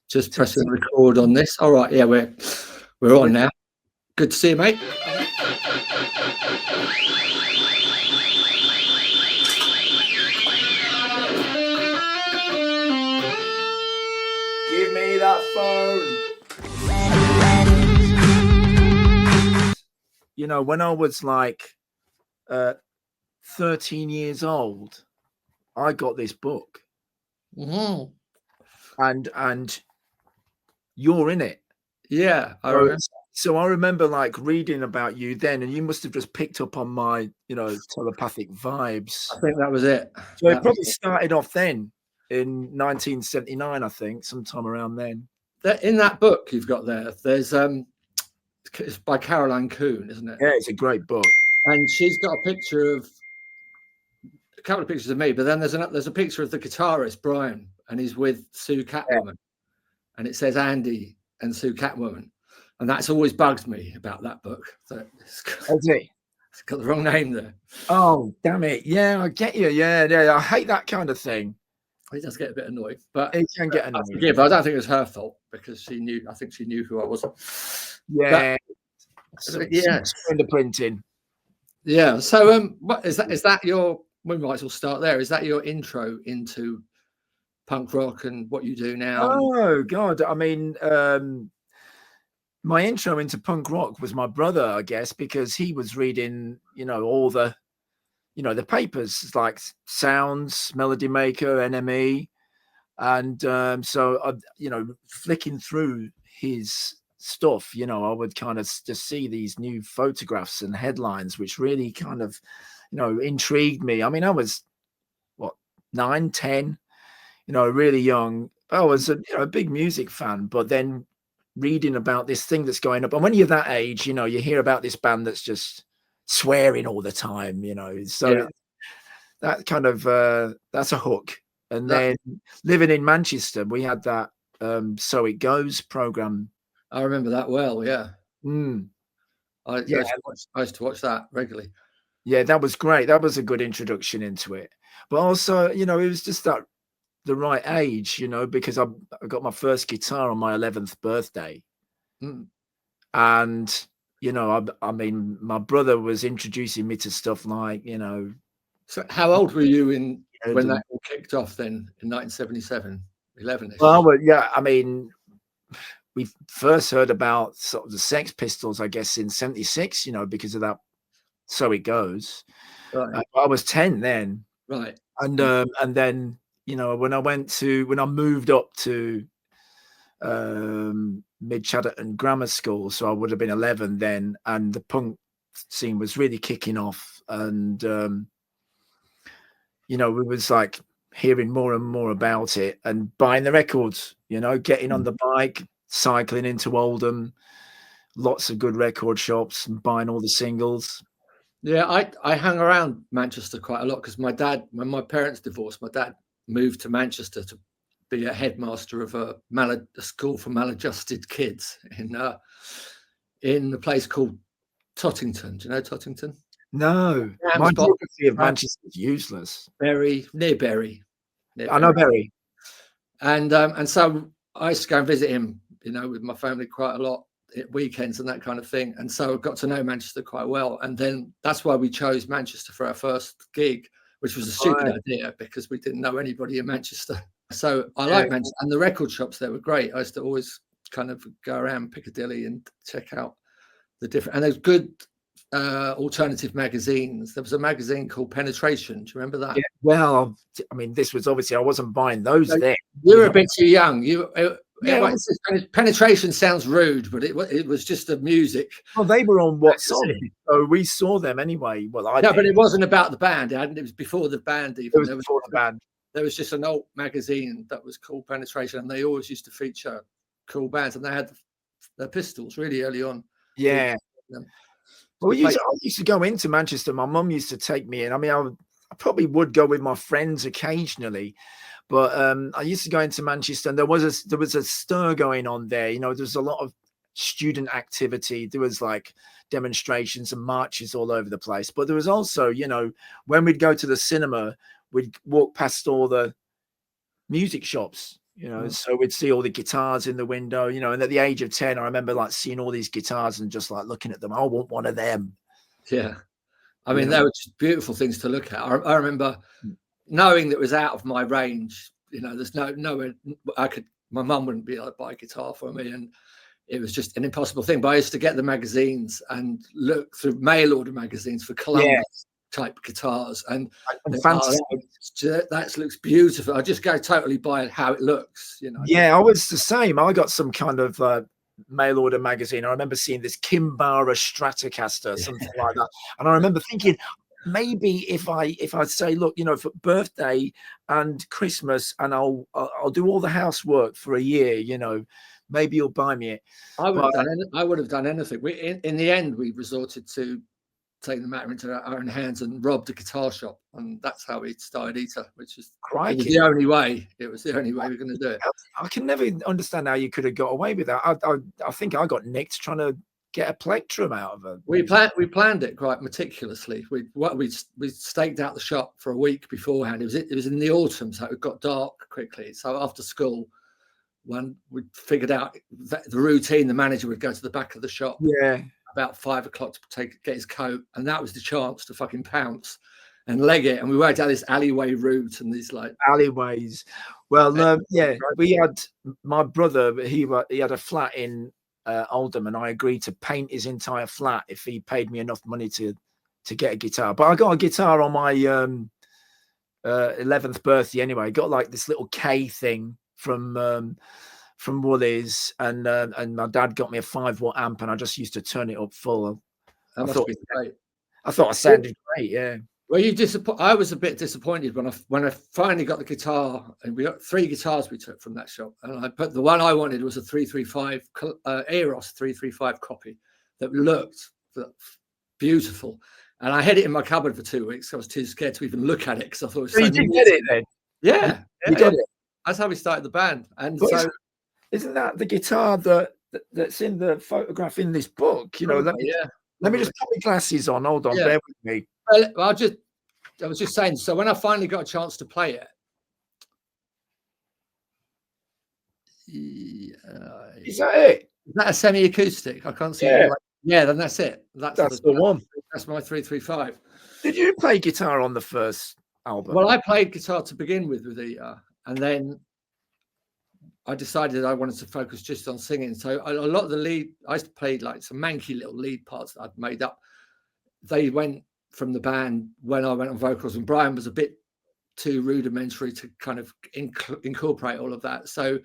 Just pressing record on this. All right, yeah, we're on now. Good to see you, mate. Give me that phone. You know, when I was like 13 years old, I got this book. Mm-hmm. And you're in it. Yeah, I remember. So I remember like reading about you then, and you must have just picked up on my, telepathic vibes. I think that was it. So it probably started off then in 1979, I think, sometime around then. In that book you've got there's it's by Caroline Coon, isn't it? Yeah, it's a great book. And she's got a picture of a couple of pictures of me, but then there's a picture of the guitarist Brian, and he's with Sue Catwoman, and it says Andy and Sue Catwoman, and that's always bugged me about that book. So it's got the wrong name there. Oh, damn it! Yeah, I get you. Yeah, I hate that kind of thing. It does get a bit annoying, but it can get annoying. I don't think it was her fault because she knew. I think she knew who I was. Yeah, fingerprinting. Yeah. So, what is that? Is that your? We might as well start there. Is that your intro into punk rock and what you do now? Oh God! I mean, my intro into punk rock was my brother, I guess, because he was reading, all the, the papers like Sounds, Melody Maker, NME, and so flicking through his stuff, I would kind of just see these new photographs and headlines, which really kind of, intrigued me. I mean, I was 9, 10, really young. I was a big music fan, but then reading about this thing that's going up, and when you're that age, you hear about this band that's just swearing all the time, so that kind of that's a hook. And then living in Manchester, we had that So It Goes program. I remember that well. Yeah. I used to watch that regularly. Yeah, that was great. That was a good introduction into it. But also, it was just that the right age, because I got my first guitar on my 11th birthday. And, I mean, my brother was introducing me to stuff like, So how old were you when that all kicked off then in 1977, 11-ish? Well, yeah, I mean, we first heard about sort of the Sex Pistols, I guess, in 76, because of that So It Goes. Right. I was 10 then. Right. And then, when I moved up to Mid Chatterton Grammar School, so I would have been 11 then, and the punk scene was really kicking off, and we was like hearing more and more about it and buying the records, getting on the bike, cycling into Oldham, lots of good record shops, and buying all the singles. Yeah, I hung around Manchester quite a lot because my dad, when my parents divorced, my dad moved to Manchester to be a headmaster of a school for maladjusted kids in a place called Tottington. Do you know Tottington? No, my geography of Manchester is useless. Near Bury. I know Bury. And so I used to go and visit him, with my family quite a lot at weekends and that kind of thing. And so I got to know Manchester quite well. And then that's why we chose Manchester for our first gig, which was a stupid idea because we didn't know anybody in Manchester. So I like Manchester, and the record shops there were great. I used to always kind of go around Piccadilly and check out the different, and there's good alternative magazines. There was a magazine called Penetration. Do you remember that? Yeah, well, I mean, this was obviously I wasn't buying those then. You were a bit too young. Penetration sounds rude, but it was just the music. Well, they were on what song? So we saw them anyway. Well, but it wasn't about the band. It was before the band. Even. It was before the band. There was just an old magazine that was called Penetration, and they always used to feature cool bands, and they had the Pistols really early on. Yeah. Well, I used to go into Manchester. My mum used to take me in. I mean, I probably would go with my friends occasionally, but I used to go into Manchester, and there was a stir going on there. There was a lot of student activity. There was like demonstrations and marches all over the place. But there was also, when we'd go to the cinema, we'd walk past all the music shops, you know. So we'd see all the guitars in the window, you know, and at the age of 10, I remember like seeing all these guitars and just like looking at them. I want one of them. Yeah. I mean, they were just beautiful things to look at. I remember knowing that it was out of my range. You know, there's nowhere my mum wouldn't be able to buy a guitar for me, and it was just an impossible thing. But I used to get the magazines and look through mail order magazines for Columbus type guitars, and that looks beautiful. I just go totally by how it looks, you know. Yeah, I was the same. I got some kind of mail order magazine. I remember seeing this Kimbara Stratocaster, something like that, and I remember thinking, maybe if I say, look, you know, for birthday and Christmas, and I'll do all the housework for a year, you know, maybe you'll buy me it. I would have done anything. In the end, we resorted to taking the matter into our own hands and robbed a guitar shop, and that's how we started Eater, which is the only way. It was the only way we were going to do it. I can never understand how you could have got away with that. I think I got nicked trying to get a plectrum out of it. We planned it quite meticulously. We staked out the shop for a week beforehand. It was in the autumn, so it got dark quickly. So after school, when we figured out the routine, the manager would go to the back of the shop. Yeah. About 5 o'clock to get his coat, and that was the chance to fucking pounce and leg it. And we worked out this alleyway route and these like alleyways. Well, we had my brother. He had a flat in Oldham, and I agreed to paint his entire flat if he paid me enough money to get a guitar. But I got a guitar on my 11th birthday anyway. I got like this little K thing from Woolies, and my dad got me a 5-watt amp, and I just used to turn it up full. I thought I sounded great. Yeah. Well, I was a bit disappointed when I finally got the guitar, and we got 3 guitars we took from that shop, and the one I wanted was a 335 Eros 335 copy that looked beautiful, and I had it in my cupboard for 2 weeks. I was too scared to even look at it because I thought it was so you did get it then? Yeah, you did it. That's how we started the band, and but isn't that the guitar that's in the photograph in this book? You know, let me just put my glasses on. Hold on, bear with me. Well, I was just saying. So when I finally got a chance to play it, is that it? Is that a semi-acoustic? I can't see. Yeah, then that's it. That's the one. That's my 335. Did you play guitar on the first album? Well, I played guitar to begin with Eater, and then I decided I wanted to focus just on singing. So a lot of the lead, I played like some manky little lead parts that I'd made up. They went from the band when I went on vocals, and Brian was a bit too rudimentary to kind of incorporate all of that. So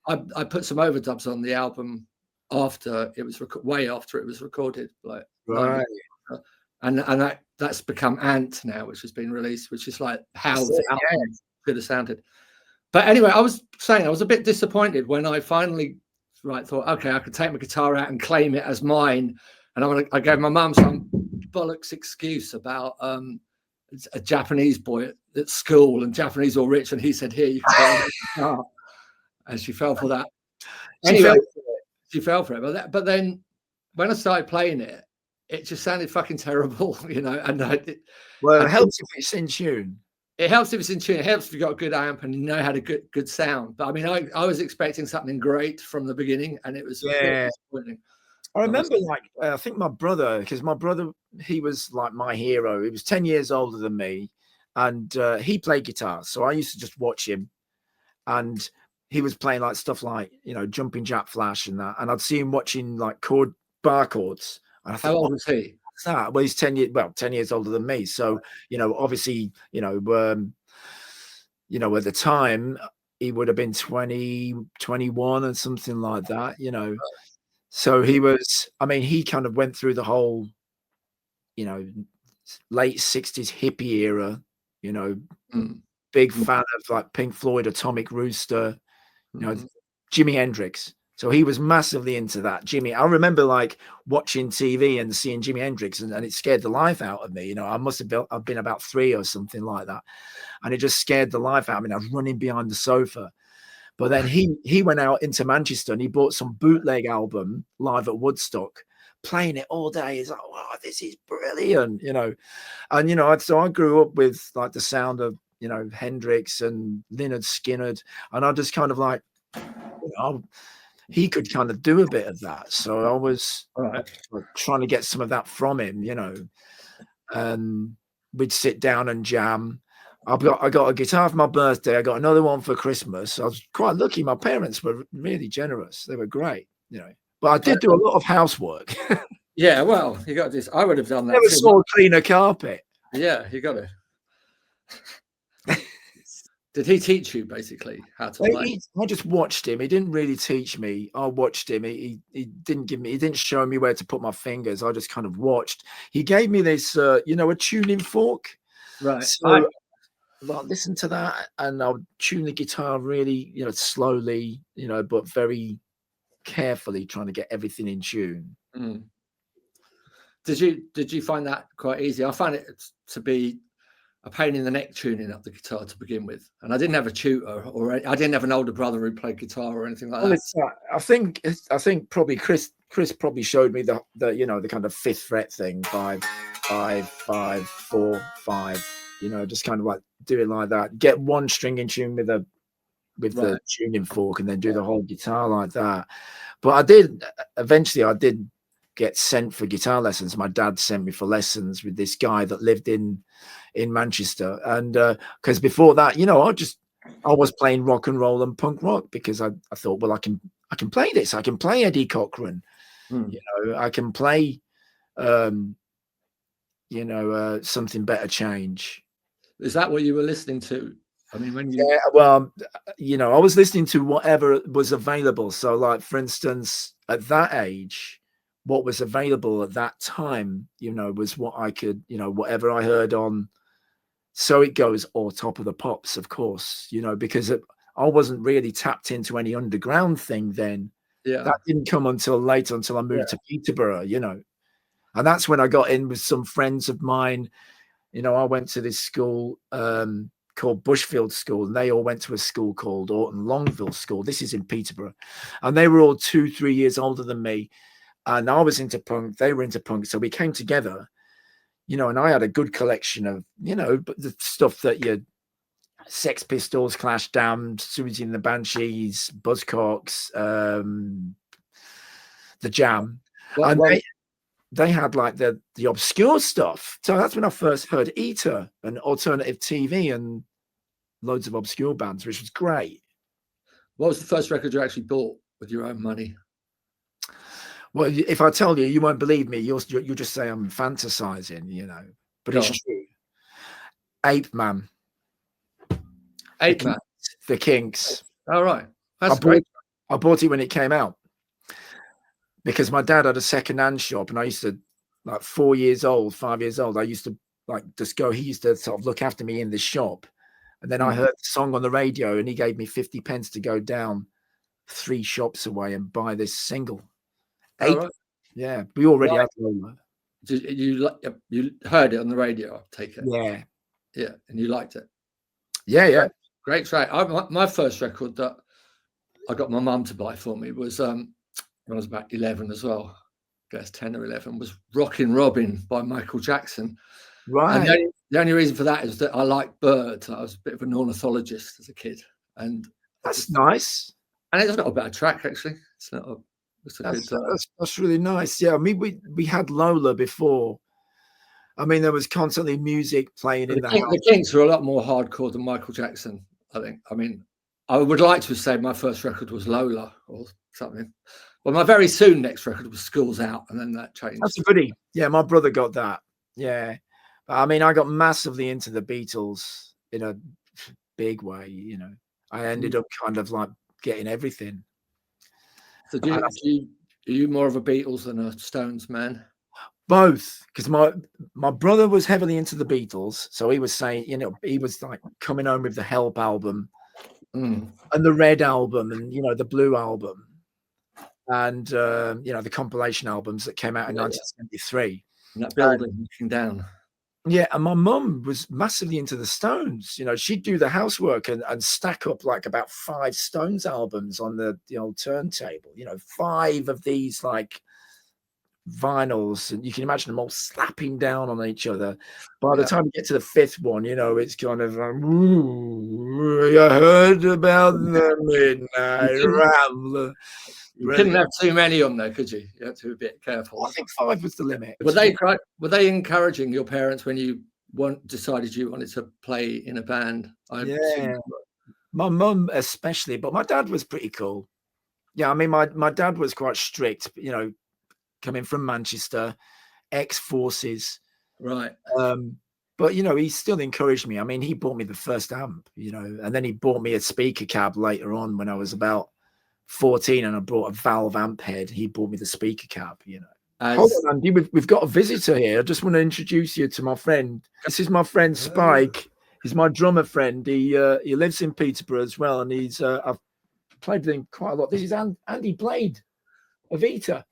I put some overdubs on the album after it was way after it was recorded, like right. And that's become Ant now, which has been released, which is like how the album could have sounded. But anyway, I was saying I was a bit disappointed when I finally thought, okay, I could take my guitar out and claim it as mine. And I gave my mum some bollocks excuse about a Japanese boy at school, and Japanese all rich, and he said, "Here, you can buy a guitar," and she fell for that. Anyway, she fell for it. But then when I started playing it, it just sounded fucking terrible, you know. And it helps if it's in tune. It helps if it's in tune. It helps if you've got a good amp and you know how to good sound. But I mean, I was expecting something great from the beginning, and it was disappointing. I remember, I think my brother, because my brother, he was like my hero. He was 10 years older than me, and he played guitar. So I used to just watch him, and he was playing like stuff like, you know, Jumping Jack Flash and that. And I'd see him watching like bar chords. And I thought, how old was he? That? Well, he's 10 years older than me. So, you know, obviously, at the time he would have been 20, 21 and something like that, you know. So he kind of went through the whole, you know, late 60s hippie era, you know, big fan of like Pink Floyd, Atomic Rooster, you know, Jimi Hendrix. So he was massively into that. I remember like watching TV and seeing Jimi Hendrix, and it scared the life out of me. You know, I've been about 3 or something like that. And it just scared the life out of me. I was running behind the sofa. But then he went out into Manchester and he bought some bootleg album live at Woodstock, playing it all day. He's like, wow, this is brilliant, you know. And, you know, so I grew up with like the sound of you know, Hendrix and Lynyrd Skynyrd, and I just kind of like, you know, he could kind of do a bit of that. So I was trying to get some of that from him, you know. And we'd sit down and jam. I got a guitar for my birthday. I got another one for Christmas. I was quite lucky. My parents were really generous. They were great, you know. But I did do a lot of housework. Yeah, well, you got this. I would have done that. Never saw a cleaner carpet. Yeah, you got it. Did he teach you basically how to play? I just watched him. He didn't really teach me. I watched him. He didn't show me where to put my fingers. I just kind of watched. He gave me this, you know, a tuning fork. Right. So I'll listen to that and I'll tune the guitar really, you know, slowly, you know, but very carefully, trying to get everything in tune. Mm. Did you find that quite easy? I found it to be a pain in the neck tuning up the guitar to begin with, and I didn't have a tutor, or I didn't have an older brother who played guitar or anything like that. I think probably Chris probably showed me the you know, the kind of 5th fret thing, 5 5 5 4 5, you know, just kind of like do it like that. Get one string in tune with the tuning fork, and then do the whole guitar like that. But eventually I did get sent for guitar lessons. My dad sent me for lessons with this guy that lived in Manchester, and because before that, you know, I was playing rock and roll and punk rock because I thought, well, I can play this. I can play Eddie Cochran. You know, I can play you know, Something Better Change. Is that what you were listening to? I mean, when you... Yeah, well, you know, I was listening to whatever was available. So, like, for instance, at that age, what was available at that time, you know, was what I could, you know, whatever I heard on So It Goes or Top of the Pops, of course, you know, because I wasn't really tapped into any underground thing then. Yeah, that didn't come until later, until I moved to Peterborough, you know. And that's when I got in with some friends of mine. You know, I went to this school called Bushfield School, and they all went to a school called Orton Longville School. This is in Peterborough. And they were all 2-3 years older than me. And I was into punk, they were into punk. So we came together, you know, and I had a good collection of, you know, the stuff that you Sex Pistols, Clash, Damned, Susie and the Banshees, Buzzcocks, The Jam. And they had like the obscure stuff. So that's when I first heard Eater and alternative TV and loads of obscure bands, which was great. What was the first record you actually bought with your own money? Well, if I tell you, you won't believe me. You'll just say I'm fantasizing, you know. But it's true. Ape Man. Ape Man. The Kinks. All right. That's great. I bought it when it came out because my dad had a second-hand shop, and I used to, like 5 years old, I used to like just go. He used to sort of look after me in the shop, and then I heard the song on the radio, and he gave me 50 pence to go down 3 shops away and buy this single. Right. Yeah, we already had Lola. You heard it on the radio, I take it. Yeah, and you liked it. Yeah. Great track. My first record that I got my mum to buy for me was when I was about 11 as well. I guess 10 or 11 was Rockin' Robin by Michael Jackson. Right. And the only reason for that is that I liked birds. I was a bit of an ornithologist as a kid, and that's nice. And it's not a bad track actually. It's not a That's really nice. Yeah, I mean, we had Lola before. I mean, there was constantly music playing in the house. The Kinks were a lot more hardcore than Michael Jackson, I think. I mean, I would like to say my first record was Lola or something. Well, my very soon next record was School's Out, and then that changed. That's a goodie. Yeah, my brother got that. Yeah. I mean, I got massively into the Beatles in a big way, you know. I ended up kind of like getting everything. So are you more of a Beatles than a Stones man? Both, because my brother was heavily into the Beatles, so he was saying, you know, he was like coming home with the Help album and the Red album and, you know, the Blue album and you know, the compilation albums that came out in 1973. And that building looking down. Yeah, and my mum was massively into the Stones. You know, she'd do the housework and stack up like about 5 Stones albums on the old turntable. You know, 5 of these like vinyls, and you can imagine them all slapping down on each other. By the time you get to the fifth one, you know, it's kind of like, ooh, you heard about the Midnight Rambler. You couldn't have too many on there, could you? You had to be a bit careful. I think 5 was the limit. Were they encouraging your parents when you decided you wanted to play in a band? Yeah, my mum especially, but my dad was pretty cool. Yeah, I mean, my dad was quite strict, you know, coming from Manchester, ex-forces. Right. But, you know, he still encouraged me. I mean, he bought me the first amp, you know, and then he bought me a speaker cab later on when I was about 14 and I brought a valve amp head. He bought me the speaker cab, you know. Hold on, Andy, we've got a visitor here. I just want to introduce you to my friend. This is my friend Spike. He's my drummer friend. He lives in Peterborough as well, and he's I've played with him quite a lot. This is Andy Blade of Evita.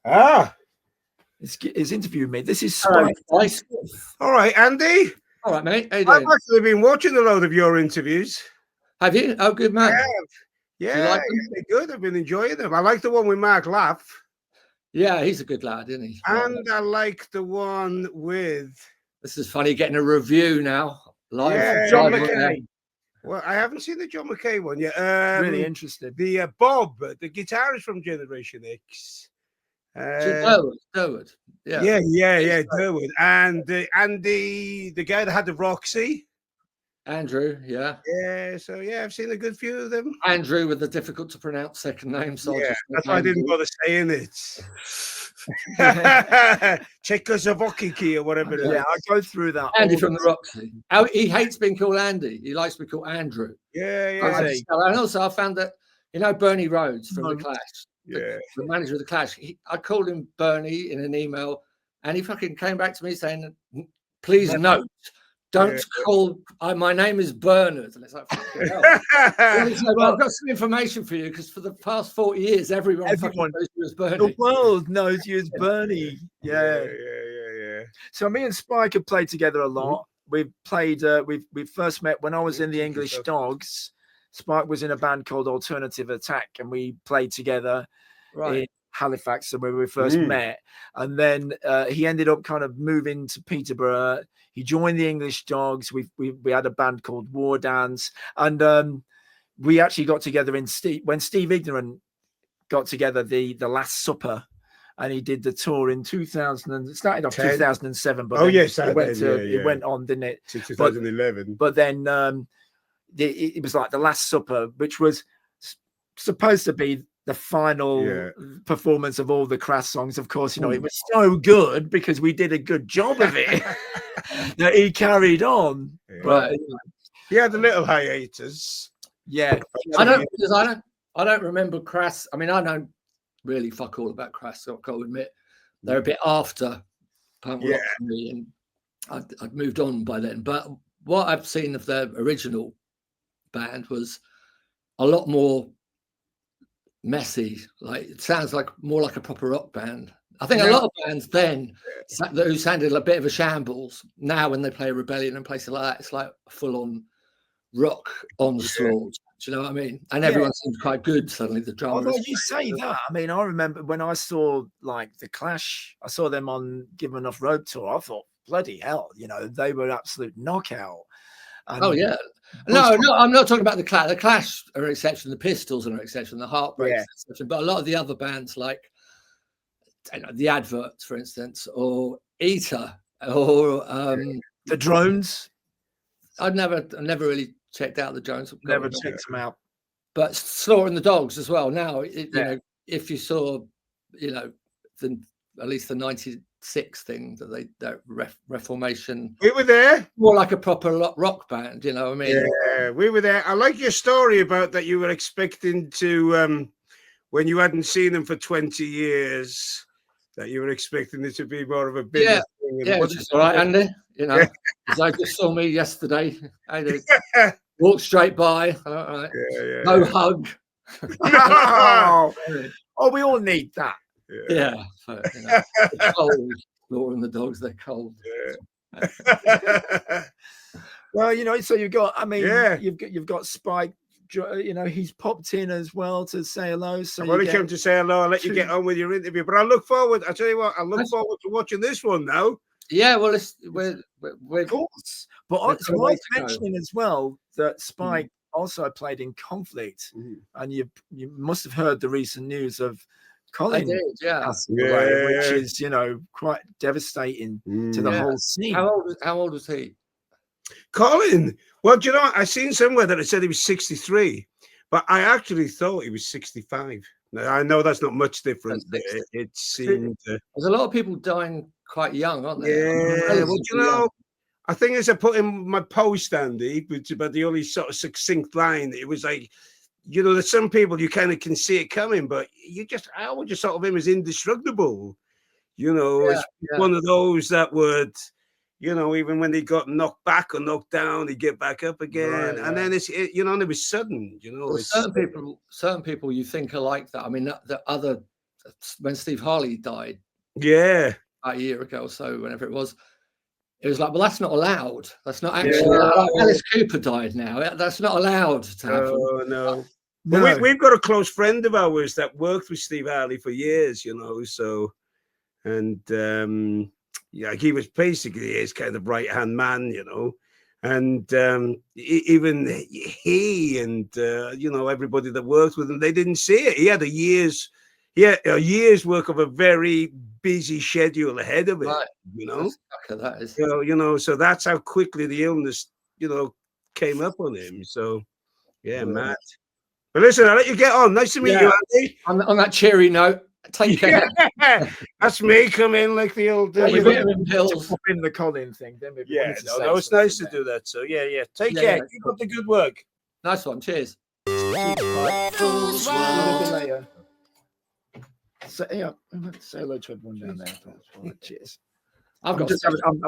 He's interviewed me. This is Spike. All right, Andy. All right, mate. How you doing? I've actually been watching a load of your interviews. Have you? Oh, good man. I have. Yeah, like they're good. I've been enjoying them. I like the one with Mark Laff. Yeah, he's a good lad, isn't he? And I like the one with... This is funny, getting a review now. Live. Yeah, John McKay. Well, I haven't seen the John McKay one yet. Really interested. The Bob, the guitarist from Generation X. Durwood. Yeah, Durwood. And the guy that had the Roxy. Andrew, yeah. Yeah, so yeah, I've seen a good few of them. Andrew with the difficult to pronounce second name. So yeah, that's why I didn't bother saying it. Czechoslovakia or whatever it is. Yeah, I go through that. Andy from the Roxy. He hates being called Andy. He likes to be called Andrew. Yeah. And also I found that, you know, Bernie Rhodes from The Clash. Yeah. The manager of The Clash. I called him Bernie in an email and he fucking came back to me saying, please note, don't call, my name is Bernard. And it's like, fucking hell. Well, I've got some information for you because for the past 40 years, everyone knows you as Bernie. The world knows you as Bernie. Yeah. So me and Spike have played together a lot. We've played, we first met when I was in the English Dogs. Spike was in a band called Alternative Attack and we played together in Halifax, where we first met. And then he ended up kind of moving to Peterborough. He joined the English Dogs. We had a band called War Dance, and we actually got together when Steve Ignorant got together the Last Supper, and he did the tour in 2000. And it started off 2007, but it went on, didn't it? 2011. But then it was like the Last Supper, which was supposed to be the final performance of all the Crass songs. Of course, you know, it was so good because we did a good job of it that he carried on. But he had a little hiatus. Yeah. I don't remember Crass. I mean, I don't really fuck all about Crass, so I've got to admit. They're a bit after punk rock for me, and I'd moved on by then. But what I've seen of their original band was a lot more messy. Like it sounds like more like a proper rock band. I think a lot of bands then who sounded a bit of a shambles, now when they play Rebellion and places like that, it's like full on rock onslaught. Do you know what I mean? And everyone seems quite good suddenly. The drama. Although you say that, I mean, I remember when I saw like the Clash, I saw them on Give Enough Road Tour. I thought, bloody hell, you know, they were absolute knockout. And no, I'm not talking about the Clash. The Clash are an exception. The Pistols are an exception. The Heartbreaks are an exception. But a lot of the other bands, like the Adverts, for instance, or Eater, or the Drones. I've never really checked out the Drones. Never checked them out. But Slaughtering the Dogs as well. Now, you know, if you saw, you know, at least the 96 thing that Reformation. We were there. More like a proper rock band, you know what I mean? Yeah, we were there. I like your story about that you were expecting to, when you hadn't seen them for 20 years, that you were expecting it to be more of a bigger thing. Yeah, which is all right, Andy. You know, because I just saw me yesterday. I walked straight by. No hug. Oh, we all need that. Yeah. So, you know, it's cold. Slaughtering the Dogs, they're cold. Yeah. Well, you know, so you've got, I mean, you've got Spike you know, he's popped in as well to say hello. So I've only come to say hello. I'll let you get on with your interview, but I look forward. I tell you what, I look forward to watching this one now. Yeah, well, we're of course. But it's worth mentioning as well that Spike also played in Conflict, and you must have heard the recent news of Colin, which is, you know, quite devastating to the whole scene. How old was he? Colin. Well, do you know, I seen somewhere that it said he was 63, but I actually thought he was 65. Now, I know that's not much different. It seemed there's a lot of people dying quite young, aren't there? Yeah. Well, you know, I think as I put in my post, Andy, which about the only sort of succinct line, it was like, you know, there's some people you kind of can see it coming, but I would just sort of him as indestructible. You know, it's one of those that would, you know, even when they got knocked back or knocked down, they get back up again, and then you know, and it was sudden. You know, well, certain people you think are like that. I mean, when Steve Harley died, about a year ago or so, whenever it was like, well, that's not allowed. That's not actually. Alice Cooper died now. That's not allowed to happen. Oh no. But we've got a close friend of ours that worked with Steve Harley for years. You know, so and. Yeah, he was basically his kind of right-hand man, you know, and even he and you know, everybody that worked with him, they didn't see it. He had a year's work of a very busy schedule ahead of it, you know. That is, you know, so that's how quickly the illness, you know, came up on him. So mad. But listen, I'll let you get on. Nice to meet you, Andy. On that cheery note. Take care. That's me come in like the old pills in the Colin thing. Then no, it's nice to do that. So take care. Keep up the good work. Nice one. Cheers. Say hello to everyone down there. Cheers. I'm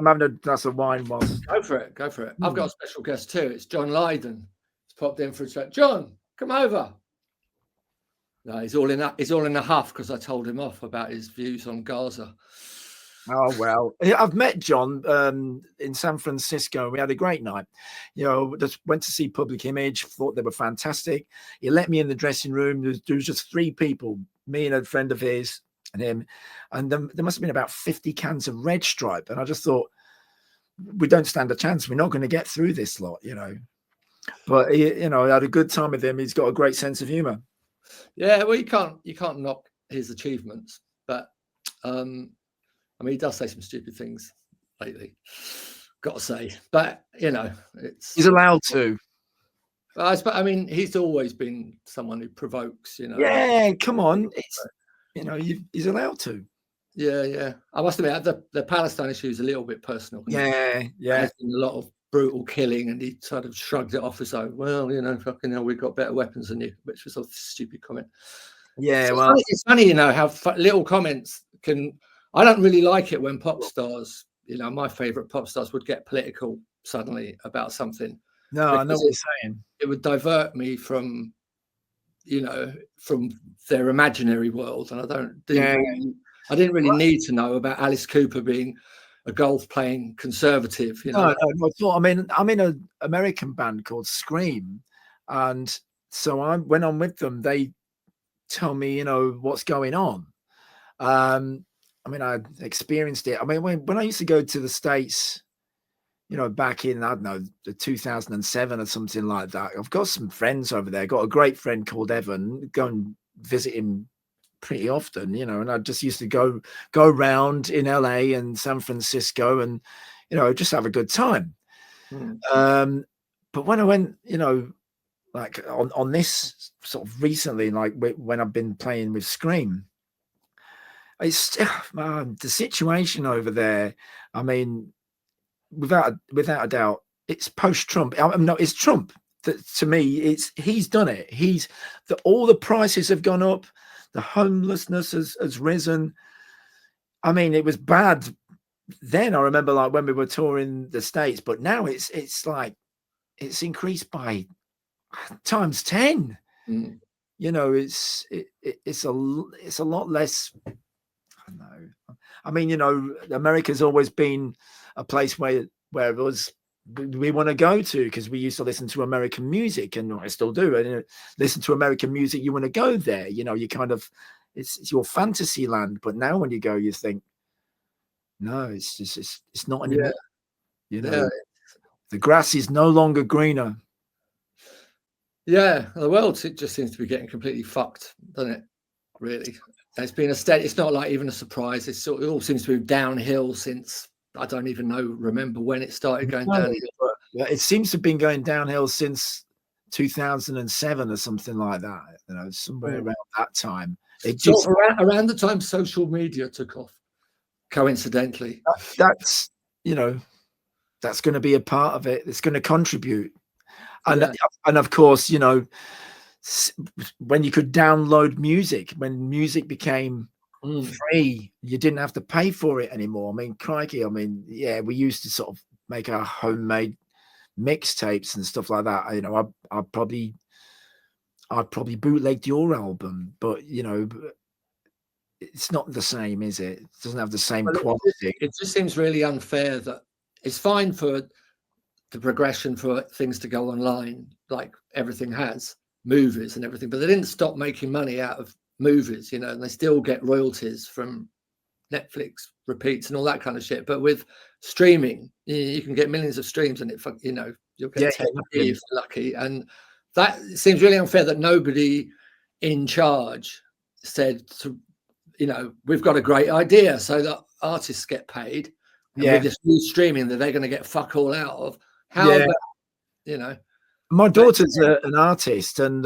having a glass of wine whilst. Go for it. I've got a special guest too. It's John Lydon. He's popped in for a chat. John, come over. No, he's all in a huff because I told him off about his views on Gaza. Oh well, I've met John in San Francisco. We had a great night. You know, just went to see Public Image. Thought they were fantastic. He let me in the dressing room. There was just 3 people, me and a friend of his and him, and there must have been about 50 cans of Red Stripe. And I just thought, we don't stand a chance. We're not going to get through this lot, you know. But you know, I had a good time with him. He's got a great sense of humor. Yeah, well, you can't knock his achievements, but I mean, he does say some stupid things lately, got to say. But you know, he's allowed to. I mean, he's always been someone who provokes. You know. Yeah, come on, he's allowed to. Yeah. I must admit, the Palestine issue is a little bit personal. Yeah. There's been a lot of brutal killing, and he sort of shrugged it off as though, well, you know, fucking hell, we've got better weapons than you, which was a stupid comment. Yeah, so well, it's funny, you know, how little comments can. I don't really like it when pop stars, you know, my favorite pop stars would get political suddenly about something. No, I know what you're saying. It would divert me from, you know, from their imaginary world, and I didn't really need to know about Alice Cooper being a golf playing conservative, you know. No, I mean, I'm in an American band called Scream, and so when I'm with them, they tell me, you know, what's going on. I mean, I experienced it. I mean, when I used to go to the States, you know, back in, I don't know, 2007 or something like that. I've got some friends over there. Got a great friend called Evan. Go and visit him pretty often, you know, and I just used to go around in LA and San Francisco and, you know, just have a good time. But when I went, you know, like on this sort of recently, like when I've been playing with Scream, it's the situation over there. I mean, without a doubt, it's post-Trump. No, it's Trump. To me, he's done it. All the prices have gone up. The homelessness has risen. I mean, it was bad then. I remember, like, when we were touring the States, but now it's like it's increased by times 10. You know, it's a lot less. I don't know. I mean, you know, America's always been a place where it was we want to go to, because we used to listen to American music, and I still do. And listen to American music, you want to go there. You know, you kind of, it's your fantasy land. But now when you go, you think, no, it's just it's not anymore. You know, the grass is no longer greener. Yeah, the world, it just seems to be getting completely fucked, doesn't it? Really, it's been a steady. It's not like even a surprise. It all seems to be downhill since, I don't even remember when it started going downhill. But it seems to have been going downhill since 2007 or something like that. You know, somewhere around that time. It just around the time social media took off. Coincidentally, that's, you know, that's going to be a part of it. It's going to contribute, and of course, you know, when you could download music, when music became free, you didn't have to pay for it anymore. I mean, crikey, I mean, yeah, we used to sort of make our homemade mixtapes and stuff like that. You know, I'd probably bootlegged your album, but you know, it's not the same, is it? It doesn't have the same quality. It just seems really unfair that it's fine for the progression for things to go online, like everything has, movies and everything, but they didn't stop making money out of movies, you know, and they still get royalties from Netflix repeats and all that kind of shit. But with streaming, you can get millions of streams, and you know, you'll get 10 if you're lucky. And that seems really unfair that nobody in charge said to, you know, we've got a great idea so that artists get paid, and with this new streaming that they're going to get fuck all out of. How about, you know, my daughter's an artist, and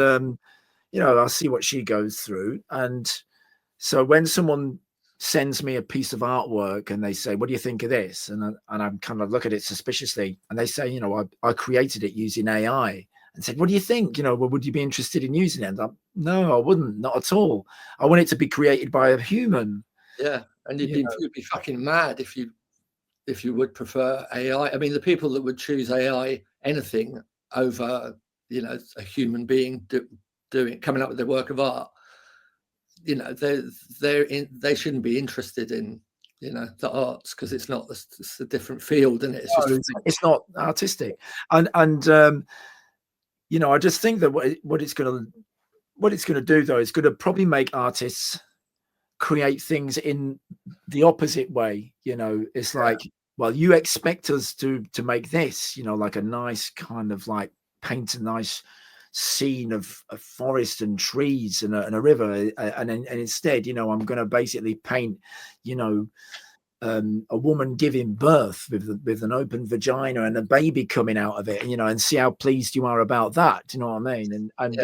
you know, I see what she goes through. And so when someone sends me a piece of artwork and they say, what do you think of this? And I'm kind of look at it suspiciously, and they say, you know, I created it using AI, and said, what do you think? You know, well, would you be interested in using it? And I'm, no, I wouldn't, not at all. I want it to be created by a human. Yeah. And you'd be fucking mad if you would prefer AI. I mean, the people that would choose AI anything over, you know, a human being coming up with their work of art, you know, they shouldn't be interested in, you know, the arts, because it's a different field, isn't it? It's not artistic. And you know, I just think that what it's going to do, though, is going to probably make artists create things in the opposite way. You know, it's like, well, you expect us to make this, you know, like a nice kind of like paint a nice scene of a forest and trees and a river, and instead, you know, I'm going to basically paint, you know, a woman giving birth with an open vagina and a baby coming out of it, you know, and see how pleased you are about that. Do you know what I mean? And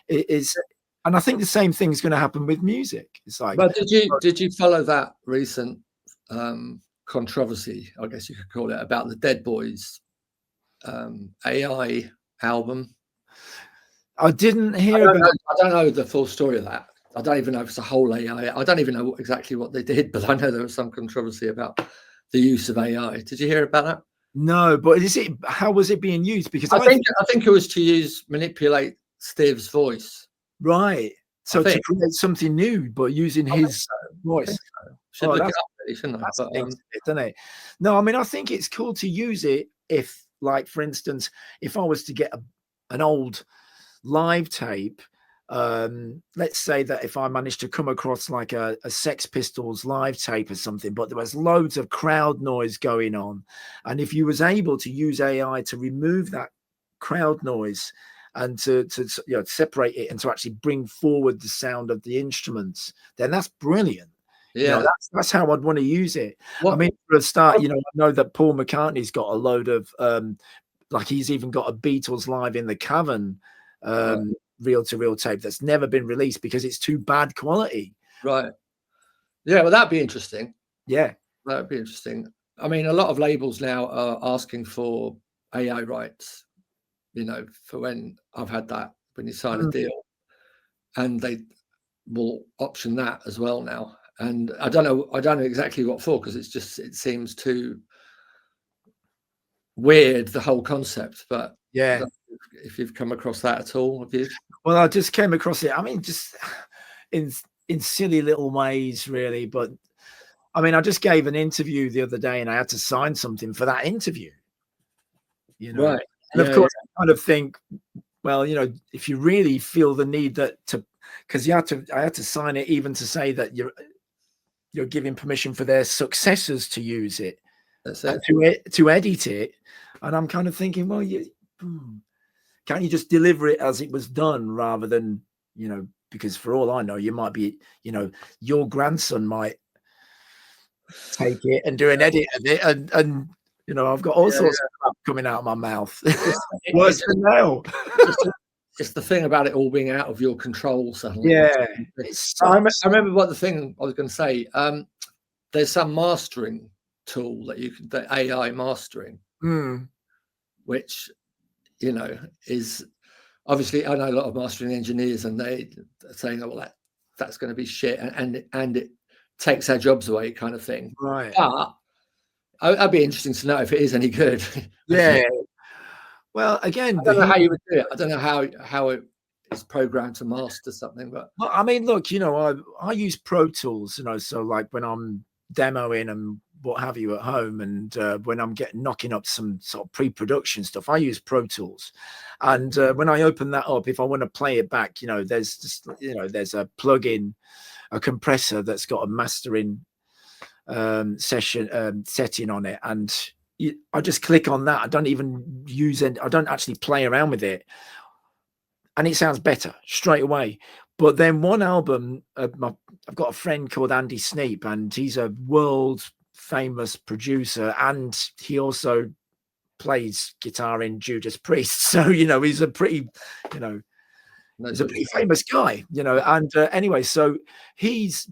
it is, and I think the same thing's going to happen with music. It's like, but did you follow that recent controversy, I guess you could call it, about the Dead Boys AI album? I didn't hear I don't know the full story of that. I don't even know if it's a whole AI. I don't even know exactly what they did, but I know there was some controversy about the use of AI. Did you hear about that? No, but how was it being used? Because I think it was to manipulate Steve's voice. Right. So to create something new, but using his voice. Should look it up, really, shouldn't I? Doesn't it? No, I mean, I think it's cool to use it if, like, for instance, if I was to get an old live tape, let's say that if I managed to come across like a Sex Pistols live tape or something, but there was loads of crowd noise going on, and if you was able to use AI to remove that crowd noise and to you know, separate it and to actually bring forward the sound of the instruments, then that's brilliant. Yeah, you know, that's how I'd want to use it. I mean, for a start, you know, I know that Paul McCartney's got a load of like, he's even got a Beatles Live in the Cavern reel-to-reel tape that's never been released because it's too bad quality. Right. Yeah, well, that'd be interesting. Yeah, that'd be interesting. I mean, a lot of labels now are asking for AI rights, you know, for when I've had that, when you sign a deal, and they will option that as well now. And I don't know exactly what for, because it seems too weird, the whole concept. But yeah, if you've come across that at all, have you? Well, I just came across it. I mean, just in silly little ways, really. But I mean, I just gave an interview the other day, and I had to sign something for that interview. you know. Right. And of course, I kind of think, well, you know, if you really feel the need because I had to sign it even to say that you're giving permission for their successors to use it, that's it. To edit it. And I'm kind of thinking, well, can't you just deliver it as it was done rather than, you know, because for all I know, you might be, you know, your grandson might take it and do an edit of it, and you know, I've got all sorts of crap coming out of my mouth. Worse than now. It's the thing about it all being out of your control suddenly. Yeah. I remember what the thing I was going to say. There's some mastering tool that you can, the AI mastering, which, you know, is obviously, I know a lot of mastering engineers, and they are saying, oh, well, that's going to be shit, and it takes our jobs away, kind of thing. Right. But I'd be interesting to know if it is any good. Yeah. Well, again, I don't know how you would do it. I don't know how it is programmed to master something, but well, I mean, look, you know, I use Pro Tools, you know, so like when I'm demoing and what have you at home, and when I'm knocking up some sort of pre-production stuff, I use Pro Tools. And when I open that up, if I want to play it back, you know, there's just, you know, there's a plug-in, a compressor that's got a mastering setting on it, and I just click on that. I don't even use it. I don't actually play around with it, and it sounds better straight away. But then one album, I've got a friend called Andy Sneap, and he's a world famous producer, and he also plays guitar in Judas Priest. So, you know, he's a pretty, you know, he's a pretty famous guy, you know. And anyway, so he's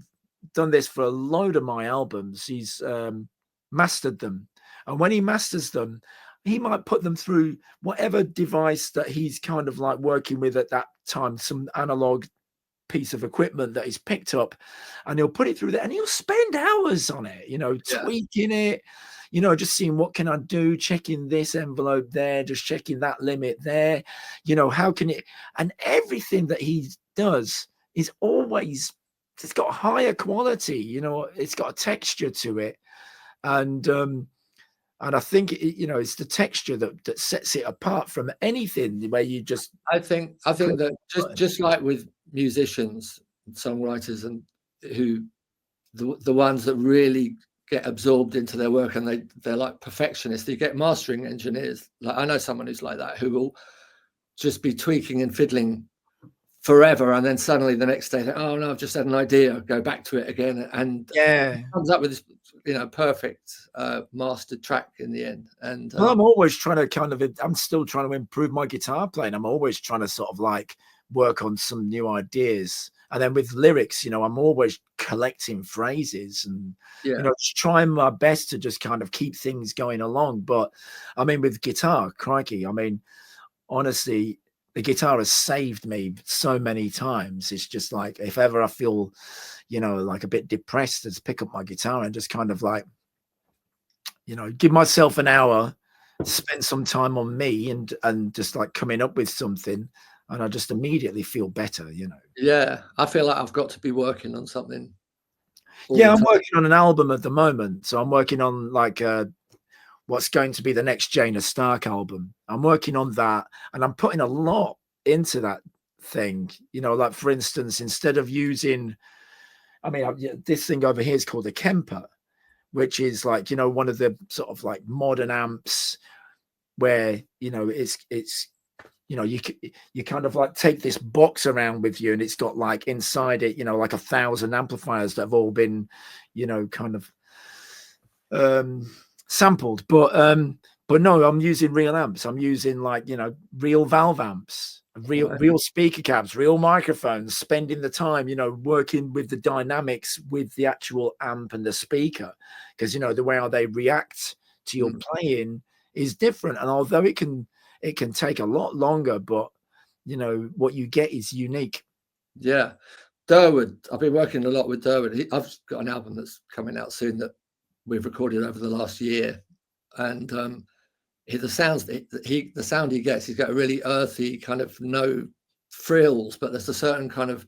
done this for a load of my albums. He's mastered them. And when he masters them, he might put them through whatever device that he's kind of like working with at that time, some analog piece of equipment that he's picked up, and he'll put it through there, and he'll spend hours on it, you know, tweaking it, you know, just seeing what can I do, checking this envelope there, just checking that limit there, you know, how can it, and everything that he does is always, it's got higher quality, you know, it's got a texture to it. And I think, you know, it's the texture that sets it apart from anything where you just... I think that just like with musicians, songwriters, and who the ones that really get absorbed into their work, and they're like perfectionists. You get mastering engineers. Like, I know someone who's like that, who will just be tweaking and fiddling forever, and then suddenly the next day, oh no, I've just had an idea, go back to it again, and comes up with this, you know, perfect mastered track in the end. And well, I'm always trying to I'm still trying to improve my guitar playing. I'm always trying to sort of like work on some new ideas. And then with lyrics, you know, I'm always collecting phrases and, you know, just trying my best to just kind of keep things going along. But I mean, with guitar, crikey, I mean, honestly, the guitar has saved me so many times. It's just like, if ever I feel, you know, like a bit depressed, just pick up my guitar and just kind of like, you know, give myself an hour, spend some time on me, and just like coming up with something, and I just immediately feel better, you know. Yeah, I feel like I've got to be working on something. Yeah, I'm working on an album at the moment. So I'm working on like what's going to be the next Janus Stark album. I'm working on that, and I'm putting a lot into that thing. You know, like for instance, instead of using, I mean, this thing over here is called a Kemper, which is like, you know, one of the sort of like modern amps where, you know, it's you know, you kind of like take this box around with you, and it's got like inside it, you know, like 1,000 amplifiers that have all been, you know, kind of sampled. But no, I'm using real amps. I'm using like, you know, real valve amps, real speaker cabs, real microphones, spending the time, you know, working with the dynamics with the actual amp and the speaker, because, you know, the way how they react to your playing is different. And although it can take a lot longer, but, you know, what you get is unique. Yeah. Durwood, I've been working a lot with Durwood. I've got an album that's coming out soon that we've recorded over the last year. And the sound he gets, he's got a really earthy kind of, no frills, but there's a certain kind of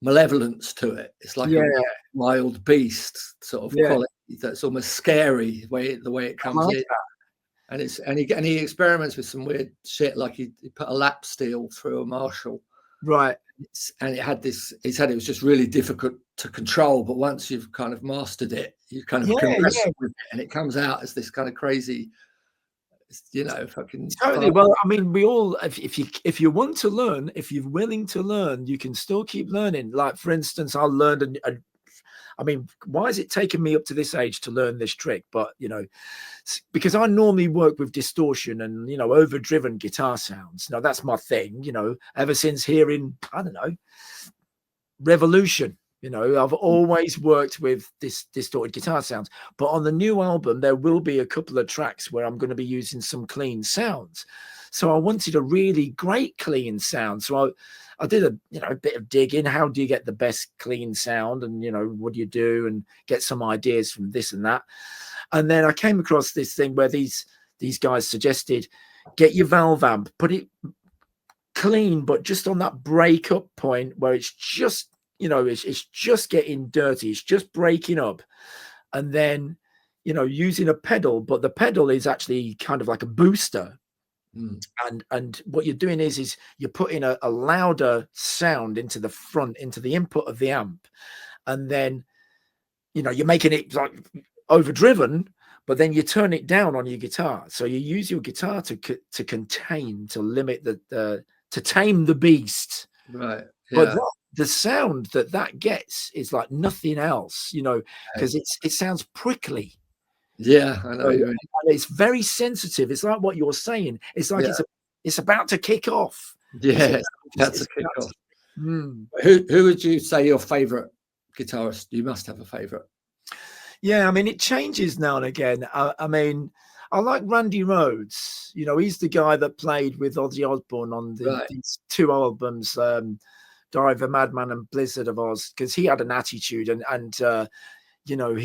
malevolence to it. It's like a wild beast sort of quality that's almost scary the way it comes in. and he experiments with some weird shit, like he put a lap steel through a Marshall, right? And it had this. He said it was just really difficult to control, but once you've kind of mastered it, you kind of can wrestle with it, and it comes out as this kind of crazy, you know, fucking totally. Well, I mean, we all, if you want to learn, if you're willing to learn, you can still keep learning. Like, for instance, I learned I mean, why has it taken me up to this age to learn this trick? But, you know, because I normally work with distortion and, you know, overdriven guitar sounds. Now, that's my thing, you know, ever since hearing, I don't know, Revolution. You know, I've always worked with this distorted guitar sounds. But on the new album, there will be a couple of tracks where I'm going to be using some clean sounds. So I wanted a really great clean sound. So I did a bit of digging. How do you get the best clean sound? And, you know, what do you do? And get some ideas from this and that. And then I came across this thing where these guys suggested, get your valve amp, put it clean, but just on that breakup point where it's just, you know, it's just getting dirty. It's just breaking up. And then, you know, using a pedal, but the pedal is actually kind of like a booster. And what you're doing is you're putting a louder sound into the front, into the input of the amp, and then, you know, you're making it like overdriven, but then you turn it down on your guitar. So you use your guitar to contain, to limit to tame the beast. Right. Yeah. But the sound that gets is like nothing else, you know, because it sounds prickly. Yeah, I know. And it's very sensitive. It's like what you're saying. It's like it's about to kick off. Yeah, that's a kick off. Who would you say your favorite guitarist? You must have a favorite. Yeah, I mean, it changes now and again. I mean, I like Randy Rhoads. You know, he's the guy that played with Ozzy Osbourne on these two albums, Diary of a Madman and Blizzard of Oz, because he had an attitude and you know,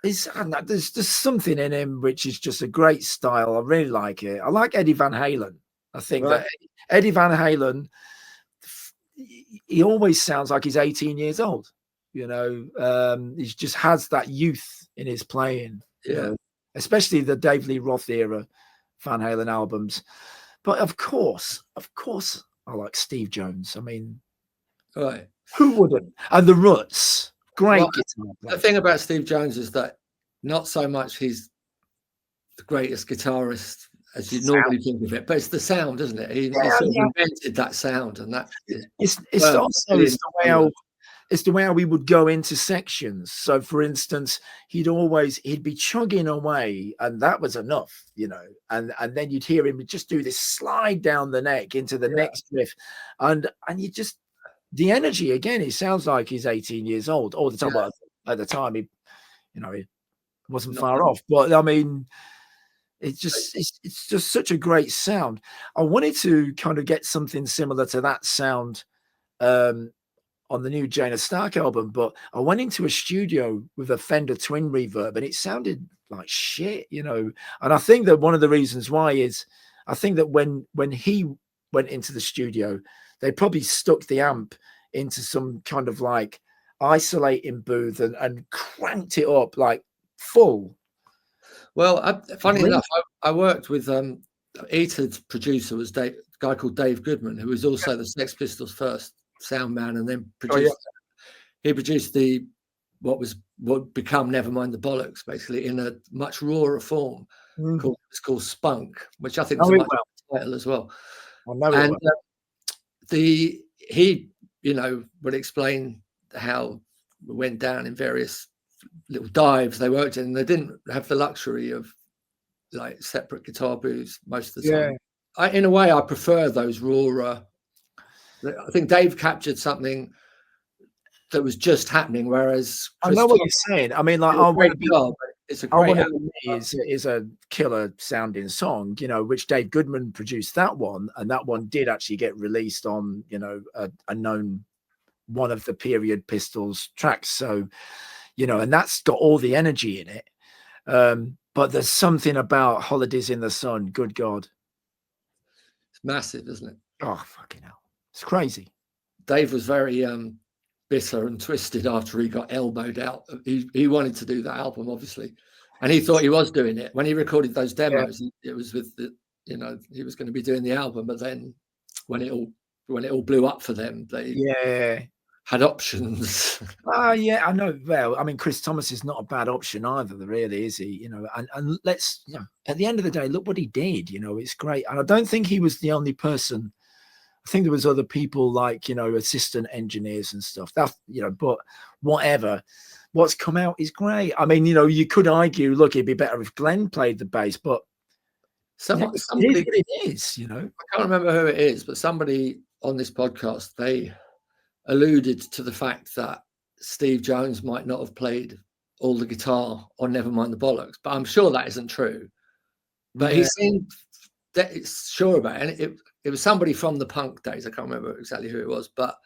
there's something in him which is just a great style. I really like it. I like Eddie Van Halen. I think that Eddie Van Halen, he always sounds like he's 18 years old. You know, he just has that youth in his playing. Yeah, you know, especially the Dave Lee Roth era Van Halen albums. But of course, I like Steve Jones. I mean, who wouldn't? And the Ruts. Great guitar player. The thing about Steve Jones is that not so much he's the greatest guitarist as you normally think of it, but it's the sound, isn't it? He sort of invented that sound, and that it's the way we would go into sections. So, for instance, he'd be chugging away, and that was enough, you know. And then you'd hear him just do this slide down the neck into the next riff, and you just. The energy again, it sounds like he's 18 years old all the time. Well, at the time, he wasn't far off. But I mean, it's just such a great sound. I wanted to kind of get something similar to that sound on the new Janus Stark album, but I went into a studio with a Fender Twin Reverb, and it sounded like shit, you know. And I think that one of the reasons why is I think that when he went into the studio, they probably stuck the amp into some kind of like isolating booth and cranked it up like full. Well, funny enough, I worked with Eater's producer was a guy called Dave Goodman, who was also the Sex Pistols' first sound man, and then produced. He produced what would become Nevermind the Bollocks, basically in a much rawer form. It's called Spunk, which I think was a much better title as well. And he, you know, would explain how it went down in various little dives they worked in, and they didn't have the luxury of like separate guitar booths most of the time. In a way, I prefer those raw. I think Dave captured something that was just happening, whereas I know what you're saying. I mean, like, is a killer sounding song, you know, which Dave Goodman produced that one, and that one did actually get released on, you know, a known one of the period Pistols tracks. So, you know, and that's got all the energy in it. But there's something about Holidays in the Sun. Good God, it's massive, isn't it? Oh, fucking hell, it's crazy. Dave was very bitter and twisted after he got elbowed out. He wanted to do that album, obviously. And he thought he was doing it when he recorded those demos. It was with the, you know, he was going to be doing the album, but then when it all blew up for them, they had options. Yeah, I know. Well, I mean, Chris Thomas is not a bad option either, really, is he? You know, and let's, you know, at the end of the day, look what he did. You know, it's great, and I don't think he was the only person. I think there was other people like, you know, assistant engineers and stuff. That, you know, but whatever. What's come out is great. I mean, you know, you could argue, look, it'd be better if Glenn played the bass, but Somebody, it is, you know. I can't remember who it is, but somebody on this podcast, they alluded to the fact that Steve Jones might not have played all the guitar on Nevermind the Bollocks, but I'm sure that isn't true. But he seemed sure about it. And it was somebody from the punk days. I can't remember exactly who it was, but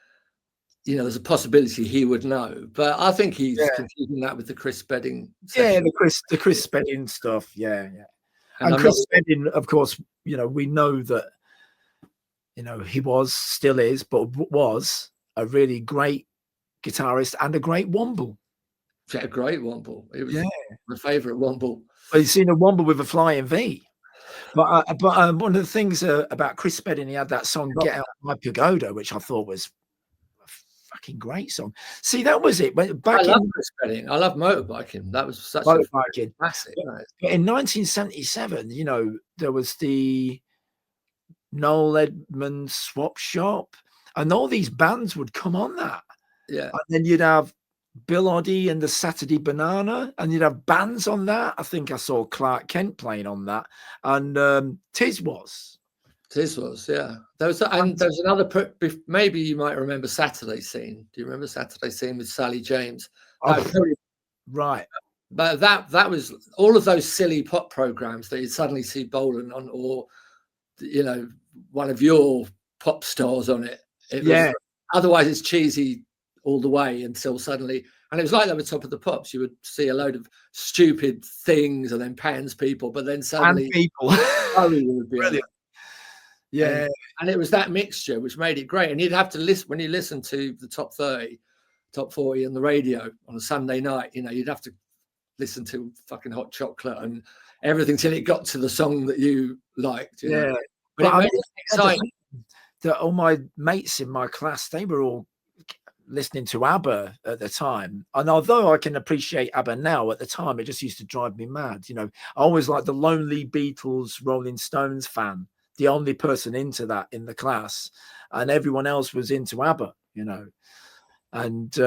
you know, there's a possibility he would know. But I think he's confusing that with the Chris Spedding section. Yeah, the Chris Spedding stuff. Yeah. And Chris Spedding, of course, you know, we know that, you know, he still is, but was a really great guitarist and a great womble. Yeah, a great womble. It was my favorite womble. Well, you've seen a womble with a flying V. But one of the things about Chris Spedding, he had that song "Get Out of My Pagoda," which I thought was a fucking great song. See, that was it. Back I love Chris Spedding. I love motorbiking. That was such a classic. But in 1977, you know, there was the Noel Edmonds Swap Shop, and all these bands would come on that. Yeah, and then you'd have Bill Oddie and the Saturday Banana, and you'd have bands on that. I think I saw Clark Kent playing on that, and Tiz was, yeah. There was another. Maybe you might remember Saturday Scene. Do you remember Saturday Scene with Sally James? Right. But that was all of those silly pop programs that you'd suddenly see Bolan on, or you know, one of your pop stars on it. Otherwise, it's cheesy all the way until suddenly, and it was like that with Top of the Pops. You would see a load of stupid things and then Pans people, but then suddenly would be brilliant. And it was that mixture which made it great. And you'd have to listen when you listen to the top 30, top 40 on the radio on a Sunday night. You know, you'd have to listen to fucking Hot Chocolate and everything till it got to the song that you liked. You know? But it made it exciting. All my mates in my class, they were all listening to ABBA at the time, and although I can appreciate ABBA now, at the time it just used to drive me mad. You know, I always like the lonely Beatles, Rolling Stones fan, the only person into that in the class, and everyone else was into ABBA. You know, and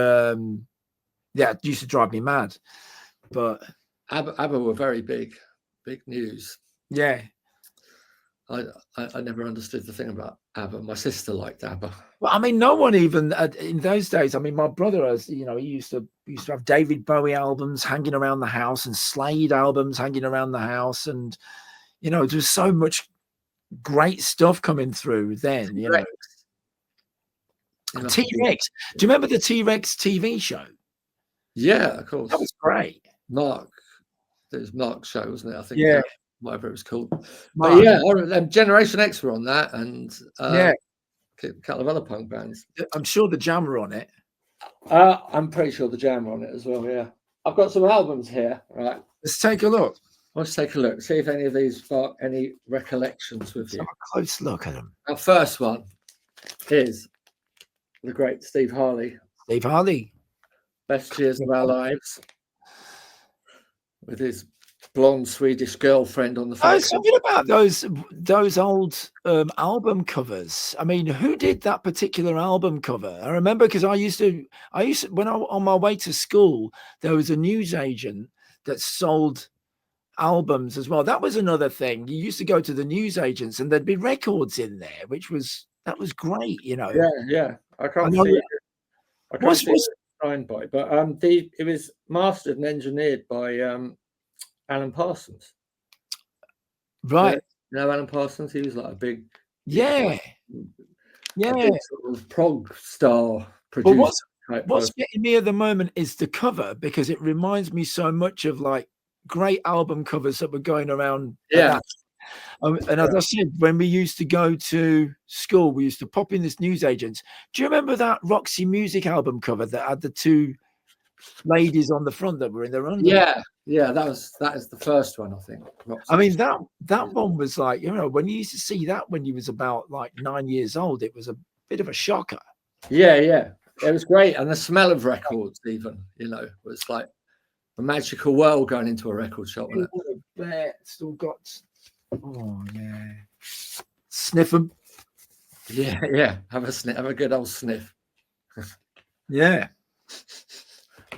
it used to drive me mad. But ABBA were very big news. Yeah. I never understood the thing about ABBA. My sister liked ABBA. Well, I mean, no one even in those days. I mean, my brother, has, you know, he used to have David Bowie albums hanging around the house and Slade albums hanging around the house, and you know, there's so much great stuff coming through then. You know, T-Rex. Do you remember the T-Rex TV show? Yeah, of course. That was great. It was Mark's show, wasn't it? I think. Yeah. Whatever it was called. But yeah, Generation X were on that, and a couple of other punk bands. I'm sure the Jam were on it. I'm pretty sure the Jam were on it as well. Yeah, I've got some albums here. Right, let's take a look. Let's take a look. See if any of these spark any recollections with you. Have a close look at them. Our first one is the great Steve Harley. Steve Harley, Best Years of Our Lives, with his blonde Swedish girlfriend on the face. Something about those old album covers. I mean, who did that particular album cover? I remember because I used to when I on my way to school, there was a newsagent that sold albums as well. That was another thing. You used to go to the newsagents and there'd be records in there, that was great, you know. Yeah. I can't see it. I can't see it signed by, but it was mastered and engineered by Alan Parsons. Right. You know Alan Parsons? He was like a big sort of prog star producer. What's getting me at the moment is the cover, because it reminds me so much of like great album covers that were going around. And as I said, when we used to go to school, we used to pop in this newsagents. Do you remember that Roxy Music album cover that had the two ladies on the front that were in their underwear. Yeah, that is the first one, I think. I mean, that one was like, you know, when you used to see that when you was about like 9 years old, it was a bit of a shocker. Yeah, it was great, and the smell of records, even, you know, was like a magical world going into a record shop. Wasn't it? Still got, oh yeah, sniff them. Yeah, have a sniff, have a good old sniff. Yeah.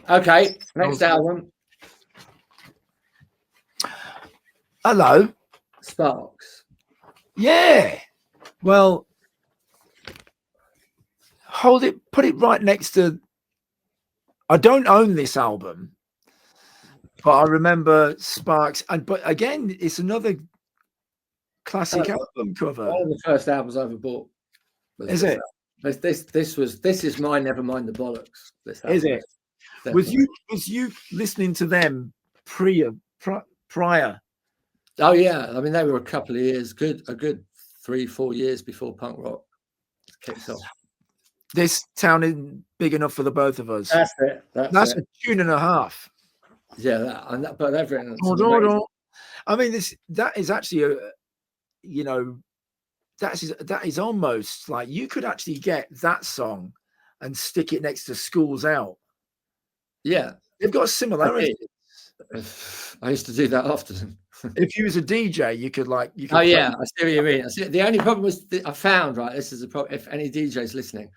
Okay, next album. Hello, Sparks. Yeah. Well, put it right next to. I don't own this album, but I remember Sparks, but again, it's another classic album cover. One of the first albums I ever bought. Is it? This is my Nevermind the Bollocks. Is it? Definitely. Was you listening to them prior? Oh yeah, I mean they were a couple of years, a good 3-4 years before punk rock kicks off. This town isn't big enough for the both of us. That's it. That's a tune and a half. Yeah, but everything. I mean, that is actually that is almost like you could actually get that song and stick it next to Schools Out. Yeah, they've got similarities. I used to do that often. If you was a DJ, you could I see what you mean. The only problem was I found, right, this is a problem. If any DJ's listening,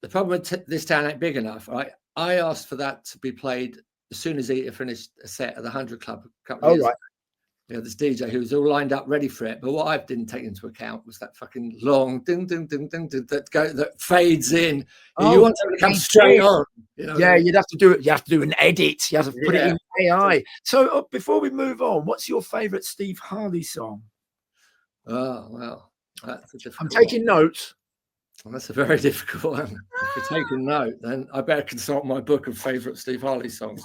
the problem with This Town Ain't Big Enough, right? I asked for that to be played as soon as Eater finished a set at the 100 Club a couple of years ago. You know, this DJ who was all lined up ready for it. But what I didn't take into account was that fucking long ding ding ding ding that fades in. You want it to come straight on. You know you'd have to do it. You have to do an edit. You have to put it in AI. So before we move on, what's your favorite Steve Harley song? Oh well, that's a difficult. I'm taking notes. Well, that's a very difficult one. If you're taking note, then I better consult my book of favorite Steve Harley songs.